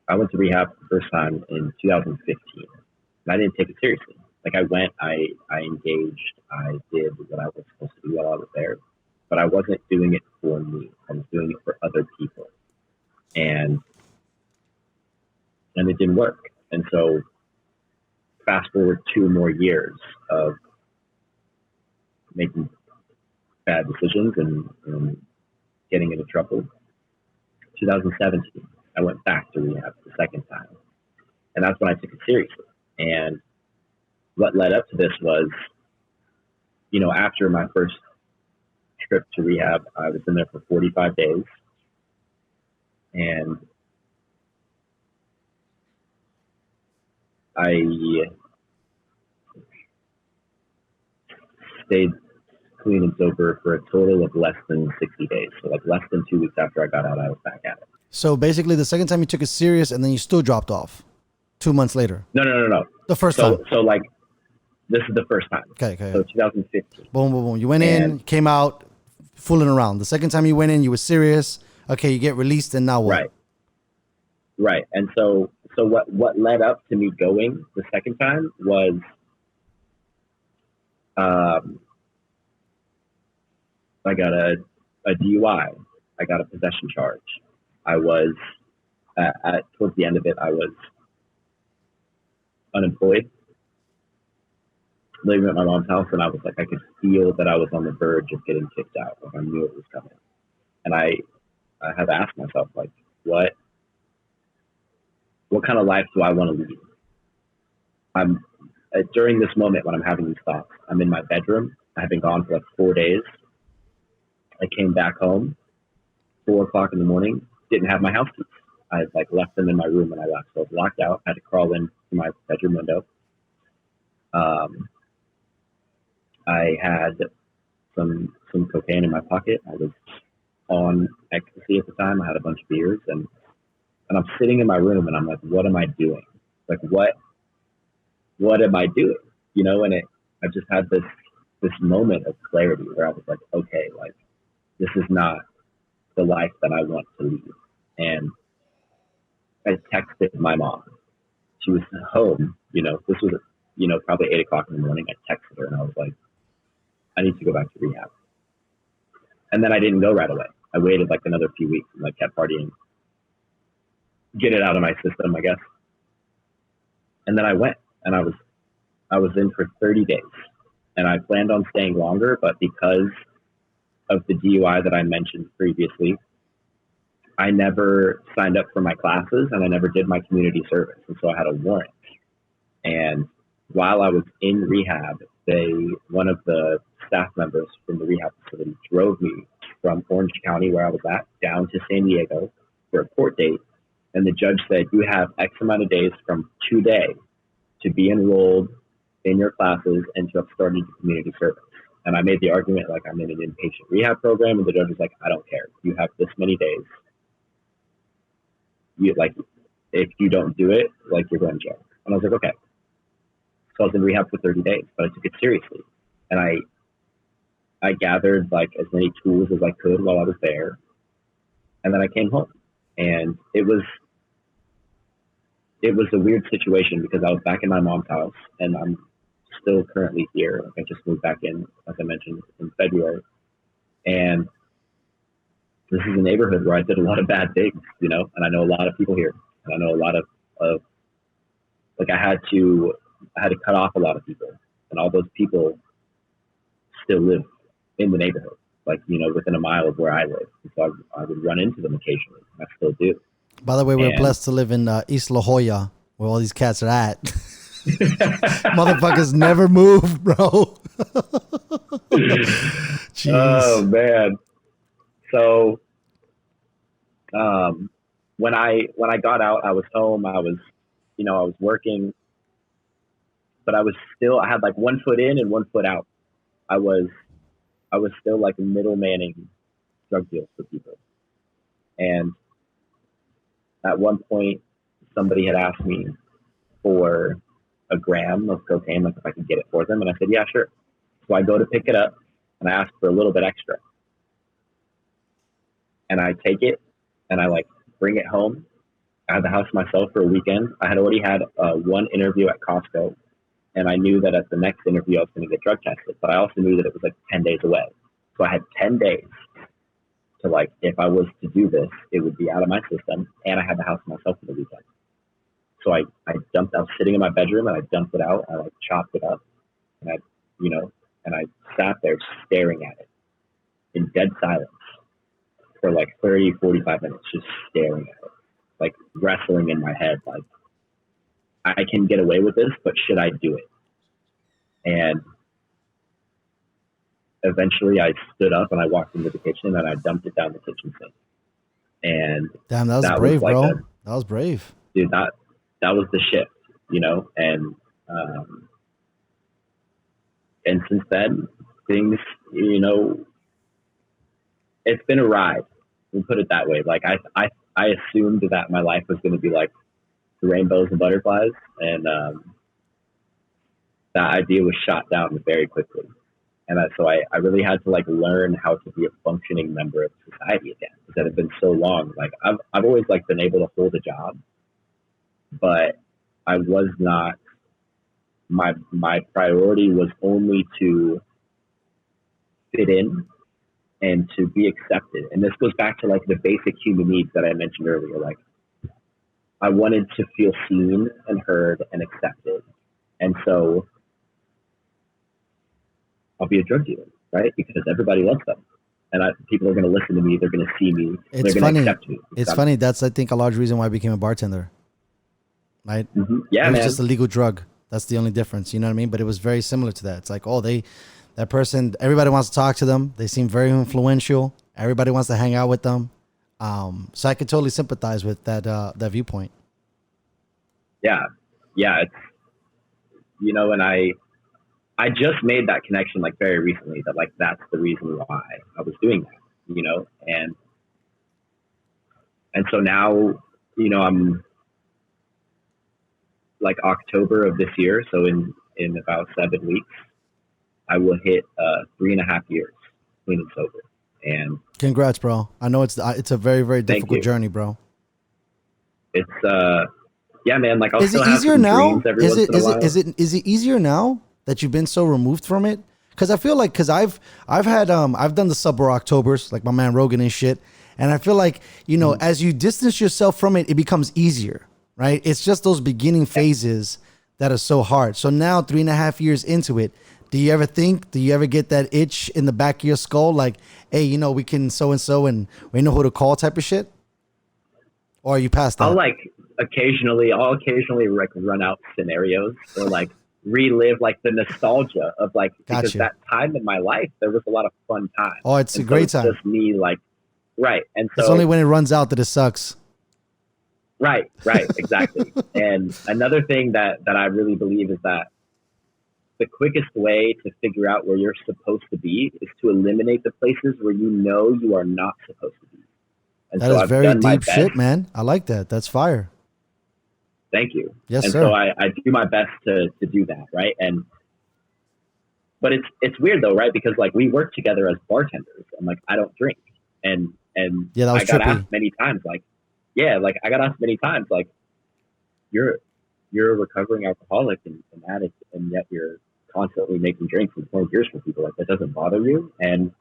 I went to rehab the first time in 2015, and I didn't take it seriously. Like I went, I engaged, I did what I was supposed to do while I was there, but I wasn't doing it for me. I was doing it for other people, and it didn't work. And so, fast forward 2 more years of making bad decisions and getting into trouble. 2017, I went back to rehab the second time, and that's when I took it seriously. And what led up to this was, after my first trip to rehab, I was in there for 45 days, and I stayed clean and sober for a total of less than 60 days. So like less than 2 weeks after I got out, I was back at it. So basically the second time you took it serious and then you still dropped off 2 months later. No. The first time. So like, this is the first time. Okay. So 2015. Boom. You went in, came out, fooling around. The second time you went in, you were serious. Okay, you get released, and now what? Right. And so what led up to me going the second time was, I got a DUI. I got a possession charge. I was towards the end of it, I was unemployed, living at my mom's house, and I was like, I could feel that I was on the verge of getting kicked out. Like I knew it was coming, and I had to ask myself, like, what kind of life do I want to lead? I'm during this moment when I'm having these thoughts, I'm in my bedroom. I had been gone for like 4 days. I came back home 4 o'clock in the morning. Didn't have my house keys. I had like left them in my room when I left, so I was locked out. I had to crawl in to my bedroom window. I had some cocaine in my pocket. I was on ecstasy at the time. I had a bunch of beers, and I'm sitting in my room, and I'm like, what am I doing? Like, what am I doing? And I just had this moment of clarity where I was like, okay, like, this is not the life that I want to lead. And I texted my mom. She was home, this was, probably 8 o'clock in the morning. I texted her and I was like, I need to go back to rehab. And then I didn't go right away. I waited like another few weeks and like kept partying, get it out of my system, I guess. And then I went, and I was in for 30 days, and I planned on staying longer, but because of the DUI that I mentioned previously, I never signed up for my classes and I never did my community service. And so I had a warrant. And while I was in rehab, one of the staff members from the rehab facility drove me from Orange County, where I was at, down to San Diego for a court date. And the judge said, you have X amount of days from today to be enrolled in your classes and to have started your community service. And I made the argument like I'm in an inpatient rehab program, and the judge was like, I don't care. You have this many days. If you don't do it, like, you're going to jail. And I was like, okay. So I was in rehab for 30 days, but I took it seriously. And I gathered like as many tools as I could while I was there. And then I came home, and it was a weird situation because I was back in my mom's house, and I'm still currently here. Like, I just moved back in, as I mentioned, in February. And this is a neighborhood where I did a lot of bad things, and I know a lot of people here, and I know a lot of like, I had to cut off a lot of people, and all those people still live in the neighborhood, like, within a mile of where I live. And so I would run into them occasionally, and I still do. By the way, we're blessed to live in East La Jolla, where all these cats are at. Motherfuckers never move, bro. Jeez. Oh man. So when I got out, I was home. I was working, but I had like 1 foot in and 1 foot out. I was still like middlemaning drug deals for people. And at one point, somebody had asked me for a gram of cocaine, like if I could get it for them. And I said, yeah, sure. So I go to pick it up and I ask for a little bit extra. And I take it and I like bring it home. I had the house myself for a weekend. I had already had one interview at Costco. And I knew that at the next interview, I was going to get drug tested. But I also knew that it was like 10 days away. So I had 10 days to like, if I was to do this, it would be out of my system. And I had the house myself for the weekend. So I was sitting in my bedroom and I dumped it out. I like chopped it up and I sat there staring at it in dead silence for like 30, 45 minutes, just staring at it, like wrestling in my head. Like, I can get away with this, but should I do it? And eventually I stood up and I walked into the kitchen and I dumped it down the kitchen sink. And damn, that was brave, like bro. That was brave. Dude, that was the shift, and since then, things, it's been a ride. We'll put it that way. Like I assumed that my life was going to be like rainbows and butterflies, and that idea was shot down very quickly. And so I really had to like learn how to be a functioning member of society again, because it had been so long. Like I've always like been able to hold a job, but I was not, my priority was only to fit in and to be accepted. And this goes back to like the basic human needs that I mentioned earlier. Like I wanted to feel seen and heard and accepted. And so I'll be a drug dealer, right? Because everybody loves them. And people are going to listen to me. They're going to see me. It's they're funny. Gonna accept me. It's funny. That's, I think, a large reason why I became a bartender. Right? Mm-hmm. Yeah, it was man. just a legal drug. That's the only difference. You know what I mean? But it was very similar to that. It's like, that person, everybody wants to talk to them. They seem very influential. Everybody wants to hang out with them. So I could totally sympathize with that viewpoint. Yeah. It's, and I just made that connection like very recently, that like that's the reason why I was doing that, and so now, I'm like October of this year, so in about 7 weeks, I will hit 3.5 years clean and sober. And congrats, bro. I know it's a very, very difficult journey, bro. It's yeah, man. Like, is it easier now? Is it easier now that you've been so removed from it? Because I feel like, I've done the sober Octobers, like my man Rogan and shit, and I feel like as you distance yourself from it, it becomes easier, right? It's just those beginning phases that are so hard. So now 3.5 years into it, do you ever get that itch in the back of your skull, like, hey, we can so-and-so and we know who to call type of shit? Or are you past that? I'll occasionally like run out scenarios or like relive like the nostalgia of like, because that time in my life, there was a lot of fun times. Oh, it's a great time. Just me like, right. And so it's only when it runs out that it sucks. Right. Exactly. And another thing that I really believe is that the quickest way to figure out where you're supposed to be is to eliminate the places where you are not supposed to be. And that is very deep shit, man. I like that. That's fire. Thank you. Yes, and sir. So I do my best to do that, right? But it's weird though, right? Because like we work together as bartenders, and like I don't drink, and yeah, that was I got trippy. asked many times, like, you're a recovering alcoholic and addict, and yet you're constantly making drinks and pouring beers for people. Like, that doesn't bother you? And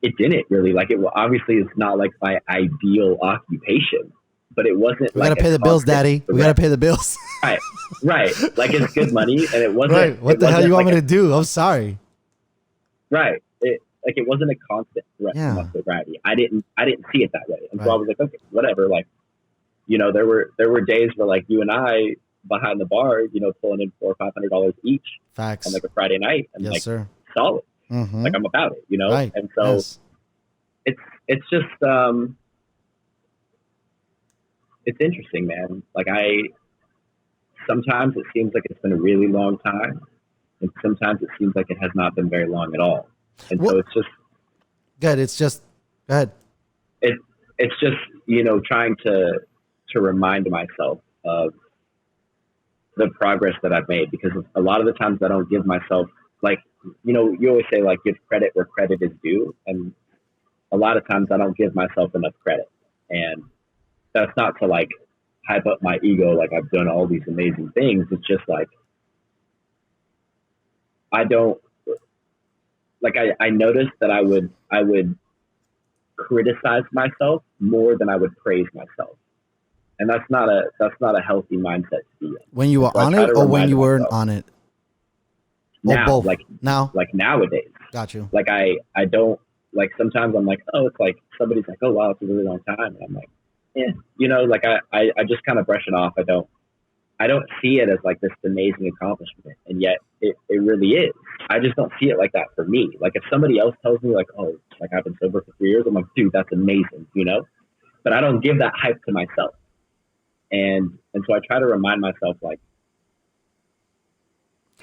it didn't really. Like, obviously it's not like my ideal occupation, but it wasn't. We gotta pay the bills, Daddy. We gotta pay the bills. Right. Like, it's good money, and it wasn't. Right. What the hell you want me to do? I'm sorry. Right. It wasn't a constant threat to my sobriety. I didn't see it that way, and so I was like, okay, whatever. Like, there were days where like you and I behind the bar, pulling in $400 or $500 each Facts. on like a Friday night, and Yes, like sir. solid. Mm-hmm. Like I'm about it, Right. And so Yes. it's just it's interesting, man. Like sometimes it seems like it's been a really long time, and sometimes it seems like it has not been very long at all. And so it's just good. It's just go ahead. It's just trying to remind myself of the progress that I've made, because a lot of the times I don't give myself, like, you always say like give credit where credit is due, and a lot of times I don't give myself enough credit. And that's not to like hype up my ego like I've done all these amazing things. It's just like I don't like I noticed that I would criticize myself more than I would praise myself. And that's not a healthy mindset to be in. When you were on it, or when you weren't on it? Now, both. like nowadays. Got you. Like I don't, like sometimes I'm like, oh, it's like somebody's like, oh wow, it's a really long time, and I'm like, like I just kind of brush it off. I don't see it as like this amazing accomplishment, and yet it really is. I just don't see it like that for me. Like if somebody else tells me like, oh, like I've been sober for 3 years, I'm like, dude, that's amazing, But I don't give that hype to myself. And so I try to remind myself, like,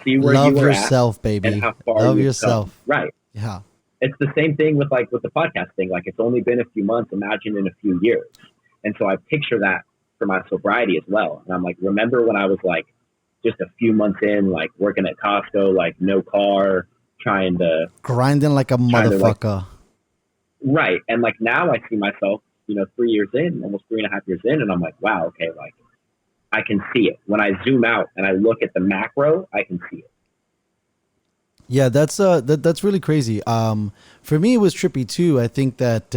see where love you are yourself, at, baby. and how far love you've yourself. come. Right. Yeah. It's the same thing with the podcast thing. Like it's only been a few months, imagine in a few years. And so I picture that for my sobriety as well. And I'm like, remember when I was like just a few months in, like working at Costco, like no car, grinding like a motherfucker. Right. And like now I see myself, 3 years in, almost 3.5 years in, and I'm like, wow, okay, like I can see it. When I zoom out and I look at the macro, I can see it. Yeah, that's really crazy. For me, it was trippy too. I think that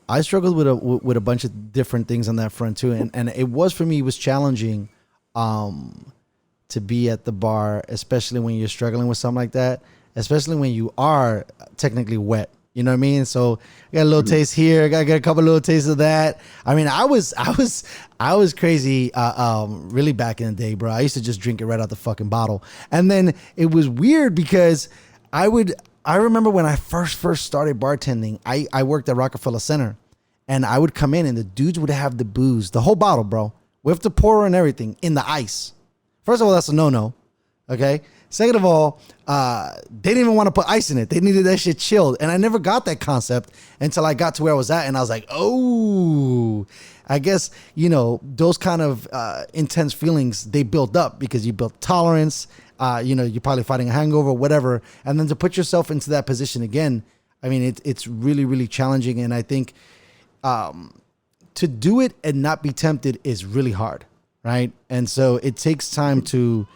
I struggled with a bunch of different things on that front too, and it was, for me, it was challenging to be at the bar, especially when you're struggling with something like that, especially when you are technically wet. You know what I mean? So I got a little taste here. I got a couple little tastes of that. I mean, I was crazy. Really back in the day, bro. I used to just drink it right out the fucking bottle. And then it was weird because I remember when I first started bartending, I worked at Rockefeller Center, and I would come in and the dudes would have the booze, the whole bottle, bro, with the pourer and everything, in the ice. First of all, that's a no-no. Okay. Second of all, they didn't even want to put ice in it. They needed that shit chilled. And I never got that concept until I got to where I was at. And I was like, oh, I guess, those kind of intense feelings, they build up because you build tolerance. You're probably fighting a hangover, whatever. And then to put yourself into that position again, I mean, it's really, really challenging. And I think to do it and not be tempted is really hard. Right. And so it takes time to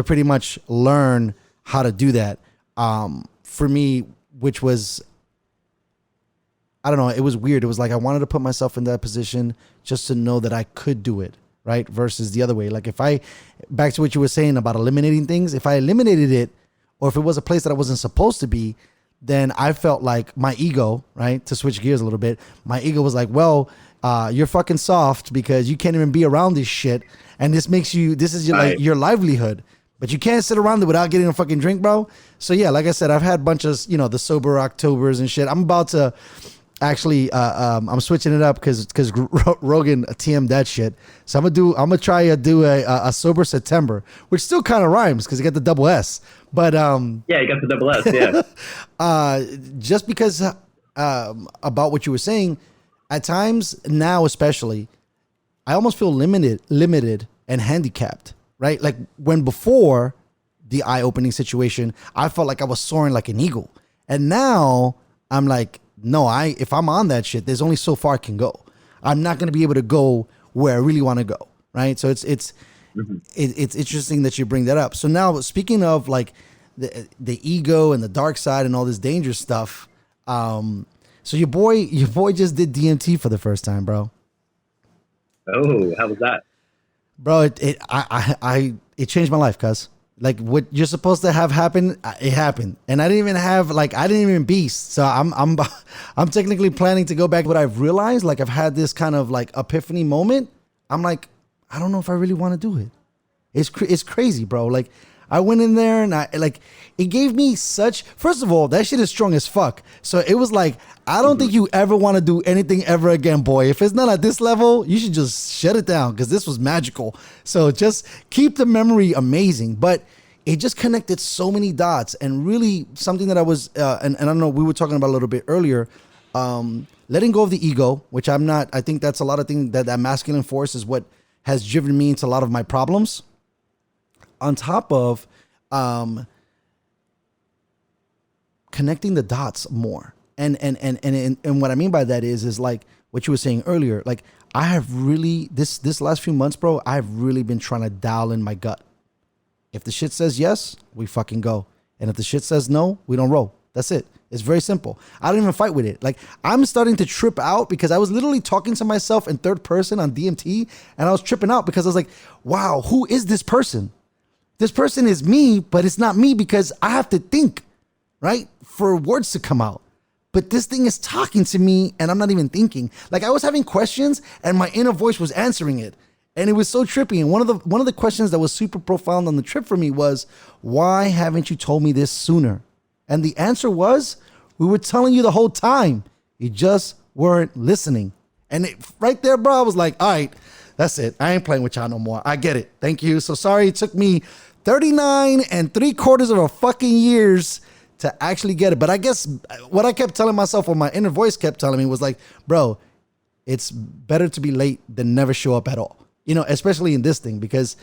pretty much learn how to do that. For me, which was, I don't know, it was weird. It was like I wanted to put myself in that position just to know that I could do it, right? Versus the other way. Like back to what you were saying about eliminating things, if I eliminated it, or if it was a place that I wasn't supposed to be, then I felt like my ego, right? To switch gears a little bit, my ego was like, well, you're fucking soft because you can't even be around this shit. And this is like your livelihood. But you can't sit around it without getting a fucking drink, bro. So yeah, like I said, I've had a bunch of, the sober Octobers and shit. I'm about to actually, I'm switching it up because Rogan TM'd that shit. So I'm gonna try to do a sober September, which still kind of rhymes because you got the double S. But yeah, you got the double S. Yeah. Just because about what you were saying, at times now especially, I almost feel limited and handicapped. Right? Like when before the eye-opening situation, I felt like I was soaring like an eagle. And now I'm like, no, if I'm on that shit, there's only so far I can go. I'm not going to be able to go where I really want to go. Right? So it's interesting that you bring that up. So now, speaking of like the ego and the dark side and all this dangerous stuff. So your boy just did DMT for the first time, bro. Oh, how was that? Bro, it changed my life, cuz. Like what you're supposed to have happen, it happened. And I didn't even beast. So I'm technically planning to go back. What I've realized, like I've had this kind of like epiphany moment I'm like, I don't know if I really want to do it. It's crazy, bro. Like, I went in there and it gave me such, first of all, that shit is strong as fuck. So it was like, I don't think you ever want to do anything ever again, boy. If it's not at this level, you should just shut it down because this was magical. So just keep the memory amazing. But it just connected so many dots, and really something that I was, and I don't know, we were talking about a little bit earlier, letting go of the ego, which I'm not, I think that's a lot of things that masculine force is what has driven me into a lot of my problems. On top of connecting the dots more. And what I mean by that is like what you were saying earlier. Like, I have really, this last few months, bro, I've really been trying to dial in my gut. If the shit says yes, we fucking go. And if the shit says no, we don't roll. That's it. It's very simple. I don't even fight with it. Like, I'm starting to trip out because I was literally talking to myself in third person on DMT, and I was tripping out because I was like, wow, who is this person? This person is me, but it's not me because I have to think, right, for words to come out. But this thing is talking to me and I'm not even thinking. Like, I was having questions and my inner voice was answering it. And it was so trippy. And one of the questions that was super profound on the trip for me was, why haven't you told me this sooner? And the answer was, we were telling you the whole time. You just weren't listening. And right there, bro, I was like, all right, that's it. I ain't playing with y'all no more. I get it. Thank you. So sorry it took me 39 3/4 of a fucking years to actually get it. But I guess what I kept telling myself, or my inner voice kept telling me, was like, bro, it's better to be late than never show up at all. You know, especially in this thing, because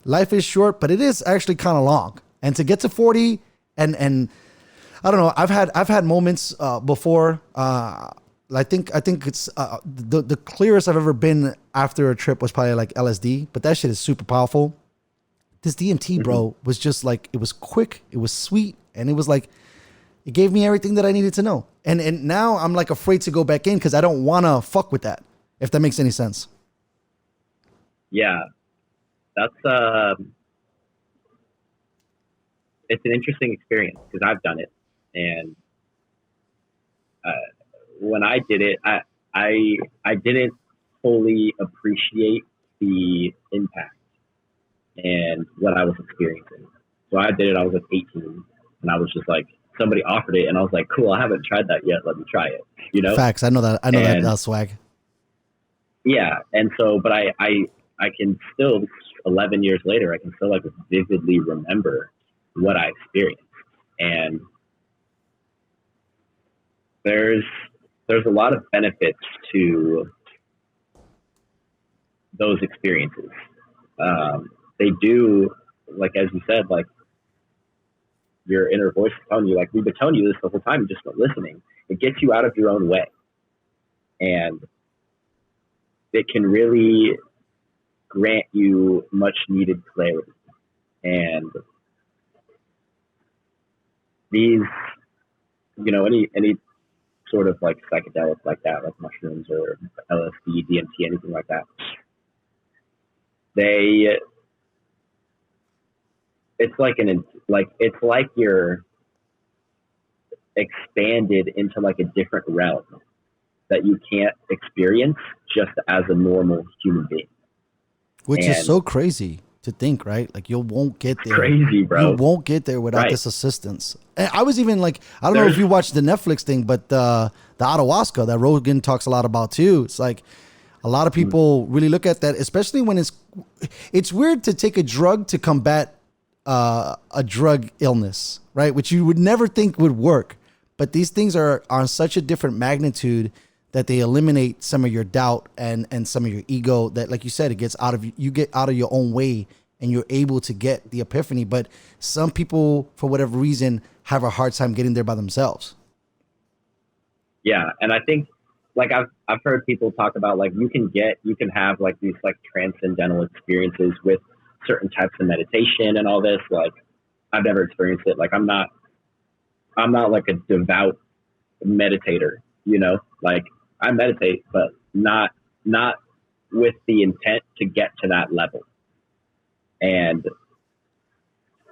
life is short, but it is actually kind of long. And to get to 40 and I don't know, I've had moments before. I think it's the clearest I've ever been after a trip was probably like LSD, but that shit is super powerful. This DMT, bro, was just like, it was quick, it was sweet, and it was like, it gave me everything that I needed to know. And now I'm like afraid to go back in because I don't want to fuck with that, if that makes any sense. Yeah, that's it's an interesting experience because I've done it, and when I did it, I didn't fully appreciate the impact and what I was experiencing. So I did it. I was like 18, and I was just like, somebody offered it, and I was like, cool, I haven't tried that yet. Let me try it. You know, facts. I know that swag. Yeah, and so, but I can still, 11 years later, I can still like vividly remember what I experienced. And there's a lot of benefits to those experiences. They do, like, as you said, like, your inner voice is telling you, like, we've been telling you this the whole time, you're just not listening. It gets you out of your own way. And it can really grant you much needed clarity. And these, you know, any sort of like psychedelic like that, like mushrooms or LSD, DMT, anything like that, it's like you're expanded into like a different realm that you can't experience just as a normal human being. Which is so crazy to think, right? Like, you won't get there. Crazy, bro. You won't get there without this assistance. And I was even like, I don't know if you watched the Netflix thing, but the ayahuasca that Rogan talks a lot about too. It's like a lot of people really look at that, especially when it's weird to take a drug to combat a drug illness, right? Which you would never think would work. But these things are on such a different magnitude that they eliminate some of your doubt and some of your ego, that, like you said, you get out of your own way and you're able to get the epiphany. But some people, for whatever reason, have a hard time getting there by themselves. Yeah. And I think, like, I've heard people talk about, like, you can have like these like transcendental experiences with certain types of meditation and all this. Like, I've never experienced it. Like, I'm not like a devout meditator, you know, like, I meditate, but not with the intent to get to that level. And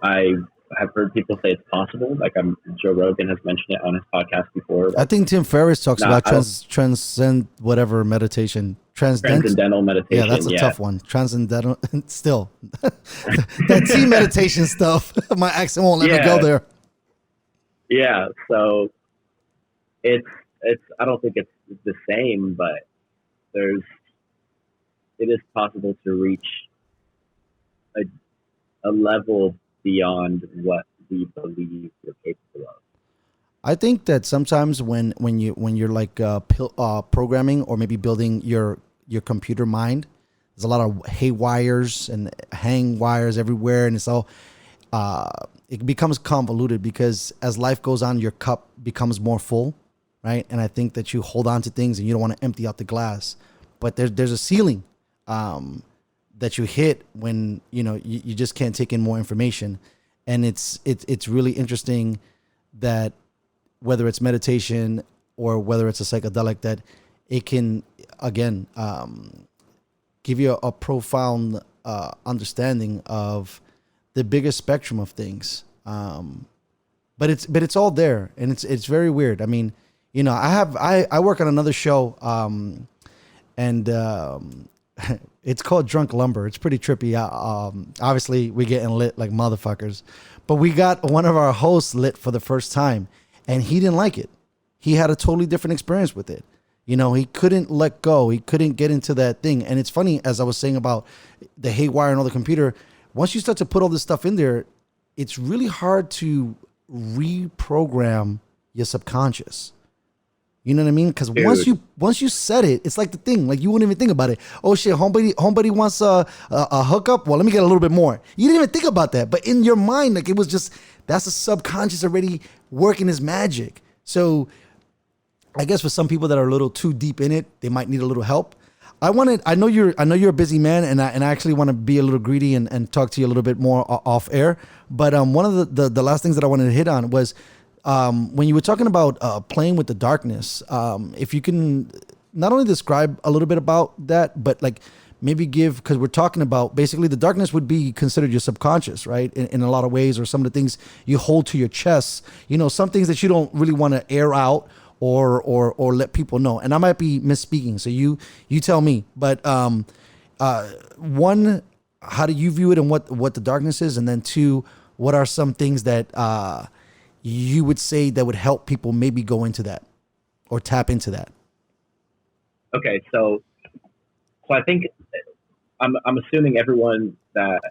I have heard people say it's possible. Like, Joe Rogan has mentioned it on his podcast before. I think Tim Ferriss talks about transcend whatever meditation, Transcendental meditation. Yeah, that's a tough one. Transcendental. Still, that T meditation stuff. My accent won't let me go there. Yeah. So it's. I don't think it's the same, but it is possible to reach a level beyond what we believe we're capable of. I think that sometimes when you're like programming or maybe building your computer mind, there's a lot of haywires and hang wires everywhere, and it's all it becomes convoluted because as life goes on, your cup becomes more full, right? And I think that you hold on to things and you don't want to empty out the glass, but there's a ceiling that you hit when you just can't take in more information, and it's really interesting that whether it's meditation or whether it's a psychedelic, that it can again give you a profound understanding of the bigger spectrum of things. But it's all there, and it's very weird. I mean, I work on another show, and it's called Drunk Lumber. It's pretty trippy. Obviously, we getting lit like motherfuckers, but we got one of our hosts lit for the first time, and he didn't like it. He had a totally different experience with it. He couldn't let go. He couldn't get into that thing. And it's funny, as I was saying about the haywire and all the computer, once you start to put all this stuff in there, it's really hard to reprogram your subconscious. You know what I mean? Because once you set it, it's like the thing. Like you wouldn't even think about it. Oh shit, homebody wants a hookup. Well, let me get a little bit more. You didn't even think about that, but in your mind, like it was just that's the subconscious already working his magic. So I guess for some people that are a little too deep in it, they might need a little help. I know you're a busy man, and I actually want to be a little greedy and talk to you a little bit more off air. But one of the last things that I wanted to hit on was when you were talking about playing with the darkness. If you can not only describe a little bit about that, but like maybe because we're talking about basically the darkness would be considered your subconscious, right? In a lot of ways, or some of the things you hold to your chest. Some things that you don't really want to air out or let people know. And I might be misspeaking, so you tell me. But one, how do you view it and what the darkness is? And then two, what are some things that you would say that would help people maybe go into that or tap into that? Okay, so I think I'm assuming everyone, that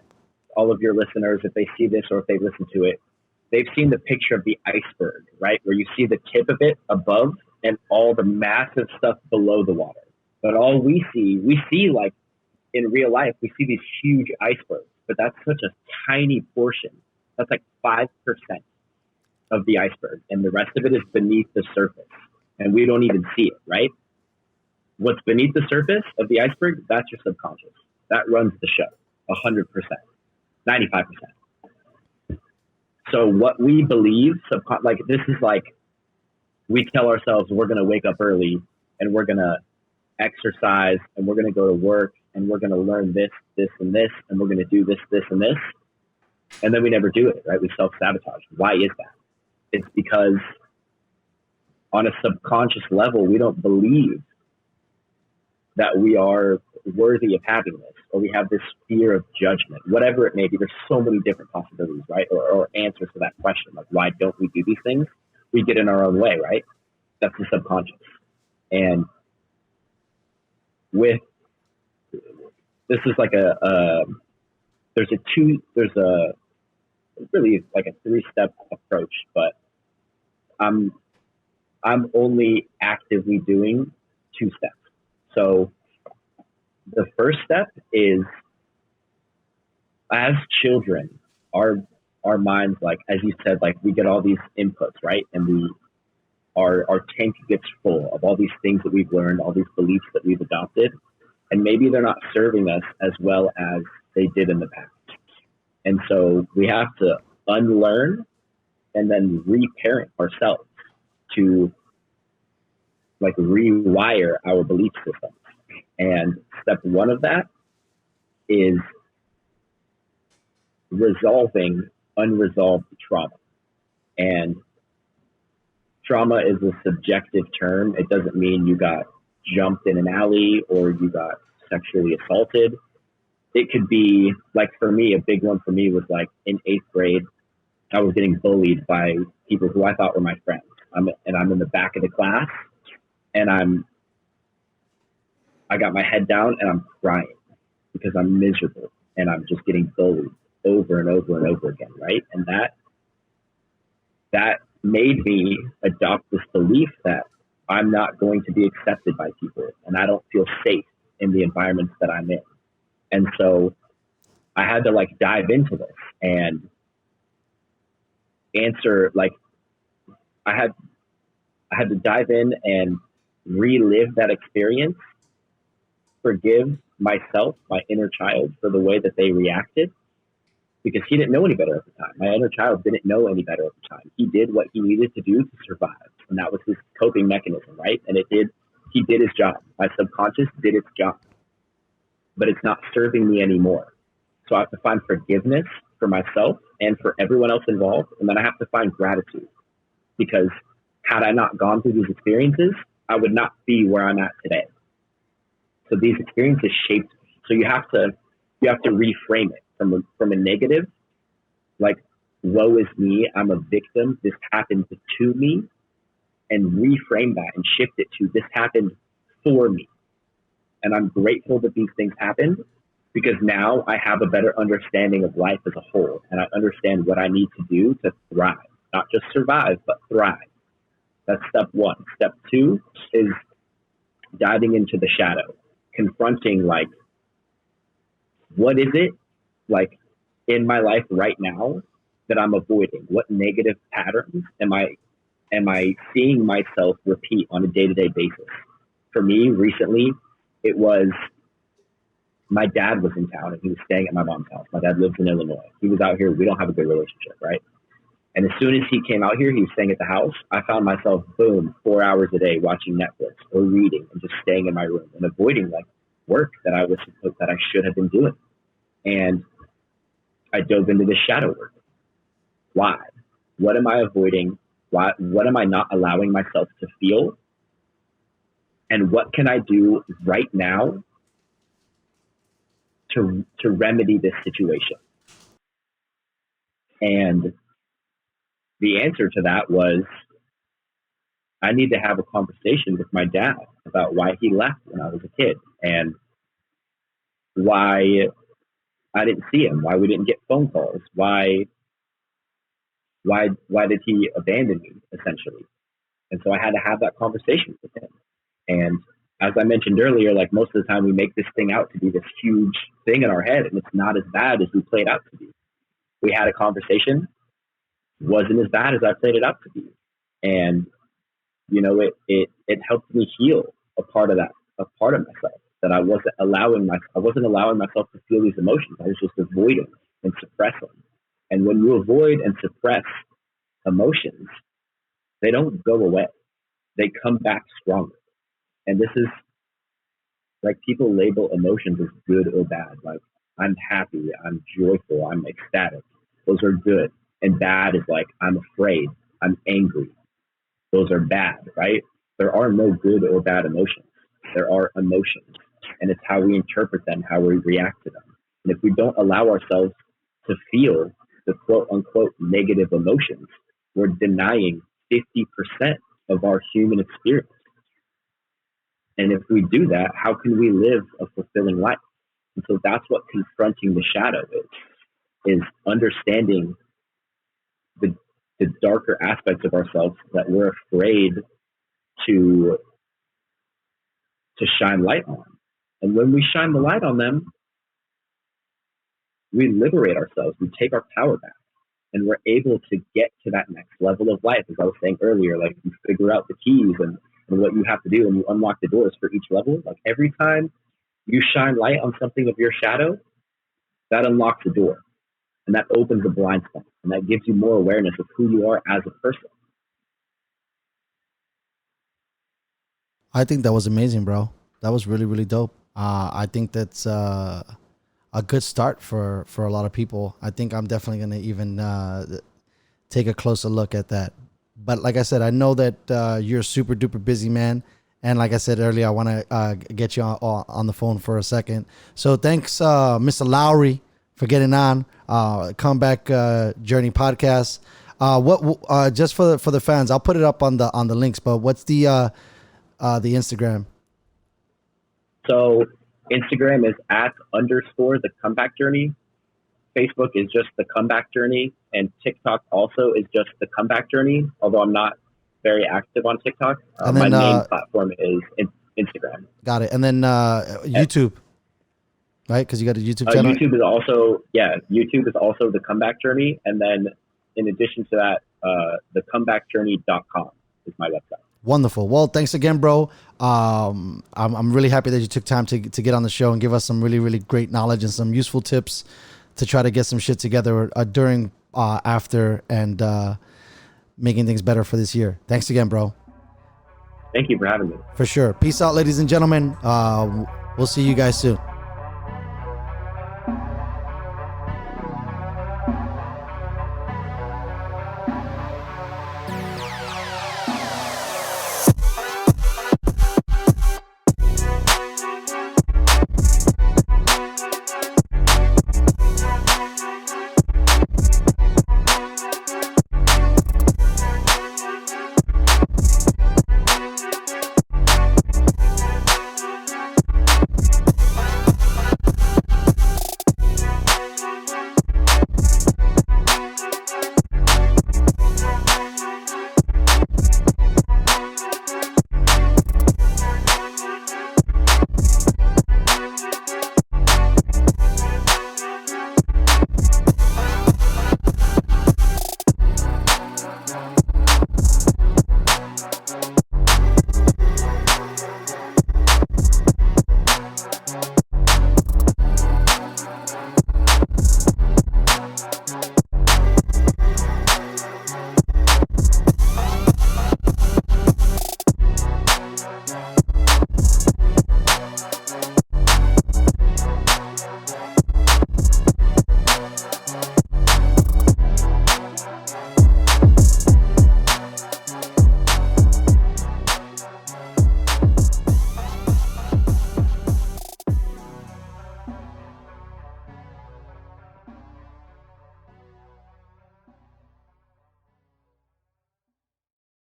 all of your listeners, if they see this or if they listen to it, they've seen the picture of the iceberg, right? Where you see the tip of it above and all the massive stuff below the water. But all we see like in real life, we see these huge icebergs, but that's such a tiny portion. That's like 5% of the iceberg. And the rest of it is beneath the surface. And we don't even see it, right? What's beneath the surface of the iceberg, that's your subconscious. That runs the show, 100%, 95%. So what we believe, like this is like, we tell ourselves we're going to wake up early and we're going to exercise and we're going to go to work and we're going to learn this, this, and this, and we're going to do this, this, and this. And then we never do it, right? We self-sabotage. Why is that? It's because on a subconscious level, we don't believe that we are worthy of having this, or we have this fear of judgment, whatever it may be. There's so many different possibilities, right? Or answers to that question. Like, why don't we do these things? We get in our own way, right? That's the subconscious. And this is like there's really like a 3-step approach, but I'm only actively doing 2 steps. So the first step is, as children, our minds, like, as you said, like we get all these inputs, right? And our tank gets full of all these things that we've learned, all these beliefs that we've adopted, and maybe they're not serving us as well as they did in the past. And so we have to unlearn and then reparent ourselves to like rewire our belief systems. And step 1 of that is resolving unresolved trauma. And trauma is a subjective term. It doesn't mean you got jumped in an alley or you got sexually assaulted. It could be like, for me, a big one for me was like in 8th grade, I was getting bullied by people who I thought were my friends. I'm in the back of the class and I got my head down and I'm crying because I'm miserable and I'm just getting bullied over and over and over again, right? And that made me adopt this belief that I'm not going to be accepted by people and I don't feel safe in the environments that I'm in. And so I had to like dive into this and answer, like I had to dive in and relive that experience, forgive myself, my inner child, for the way that they reacted, because he didn't know any better at the time. My inner child didn't know any better at the time. He did what he needed to do to survive. And that was his coping mechanism, right? And he did his job. My subconscious did its job, but it's not serving me anymore. So I have to find forgiveness for myself and for everyone else involved. And then I have to find gratitude, because had I not gone through these experiences, I would not be where I'm at today. So these experiences shaped me. So you have to reframe it from a negative, like, woe is me, I'm a victim, this happened to me, and reframe that and shift it to this happened for me. And I'm grateful that these things happened, because now I have a better understanding of life as a whole, and I understand what I need to do to thrive, not just survive, but thrive. That's step one. Step two is diving into the shadow, confronting, like, what is it, like, in my life right now that I'm avoiding? What negative patterns am I seeing myself repeat on a day-to-day basis? For me, recently, it was my dad was in town and he was staying at my mom's house. My dad lives in Illinois. He was out here. We don't have a good relationship, right? And as soon as he came out here, he was staying at the house. I found myself, boom, 4 hours a day watching Netflix or reading and just staying in my room and avoiding, like, work that I should have been doing. And I dove into the shadow work. Why? What am I avoiding? What am I not allowing myself to feel? And what can I do right now to remedy this situation? And the answer to that was, I need to have a conversation with my dad about why he left when I was a kid and why I didn't see him, why we didn't get phone calls, why did he abandon me, essentially? And so I had to have that conversation with him. And as I mentioned earlier, like, most of the time we make this thing out to be this huge thing in our head, and it's not as bad as we played out to be. We had a conversation, wasn't as bad as I played it out to be. And, you know, it helped me heal a part of myself that I wasn't allowing myself to feel these emotions. I was just avoiding and suppressing. And when you avoid and suppress emotions, they don't go away. They come back stronger. And this is, like, people label emotions as good or bad. Like, I'm happy, I'm joyful, I'm ecstatic. Those are good. And bad is like, I'm afraid, I'm angry. Those are bad, right? There are no good or bad emotions. There are emotions. And it's how we interpret them, how we react to them. And if we don't allow ourselves to feel the quote unquote negative emotions, we're denying 50% of our human experience. And if we do that, how can we live a fulfilling life? And so that's what confronting the shadow is understanding the darker aspects of ourselves that we're afraid to shine light on. And when we shine the light on them, we liberate ourselves, we take our power back, and we're able to get to that next level of life. As I was saying earlier, like, you figure out the keys and what you have to do, and you unlock the doors for each level. Like, every time you shine light on something of your shadow, that unlocks a door, and that opens a blind spot, and that gives you more awareness of who you are as a person. I think that was amazing, bro. That was really, really dope. I think that's a good start for a lot of people. I think I'm definitely going to even take a closer look at that. But like I said, I know that you're a super duper busy man, And like I said earlier, I want to get you on the phone for a second. So thanks, Mr. Lowry, for getting on Comeback Journey podcast. What just for the fans, I'll put it up on the links. But what's the Instagram? So Instagram is @_the comeback journey. Facebook is just the comeback journey, and TikTok also is just the comeback journey. Although I'm not very active on TikTok. And then, my main platform is Instagram. Got it. And then YouTube, right? Because you got a YouTube channel. YouTube is also the comeback journey, and then in addition to that, thecomebackjourney.com is my website. Wonderful. Well, thanks again, bro. I'm really happy that you took time to get on the show and give us some really, really great knowledge and some useful tips to try to get some shit together during, after, and making things better for this year. Thanks again, bro. Thank you for having me. For sure. Peace out, ladies and gentlemen. We'll see you guys soon.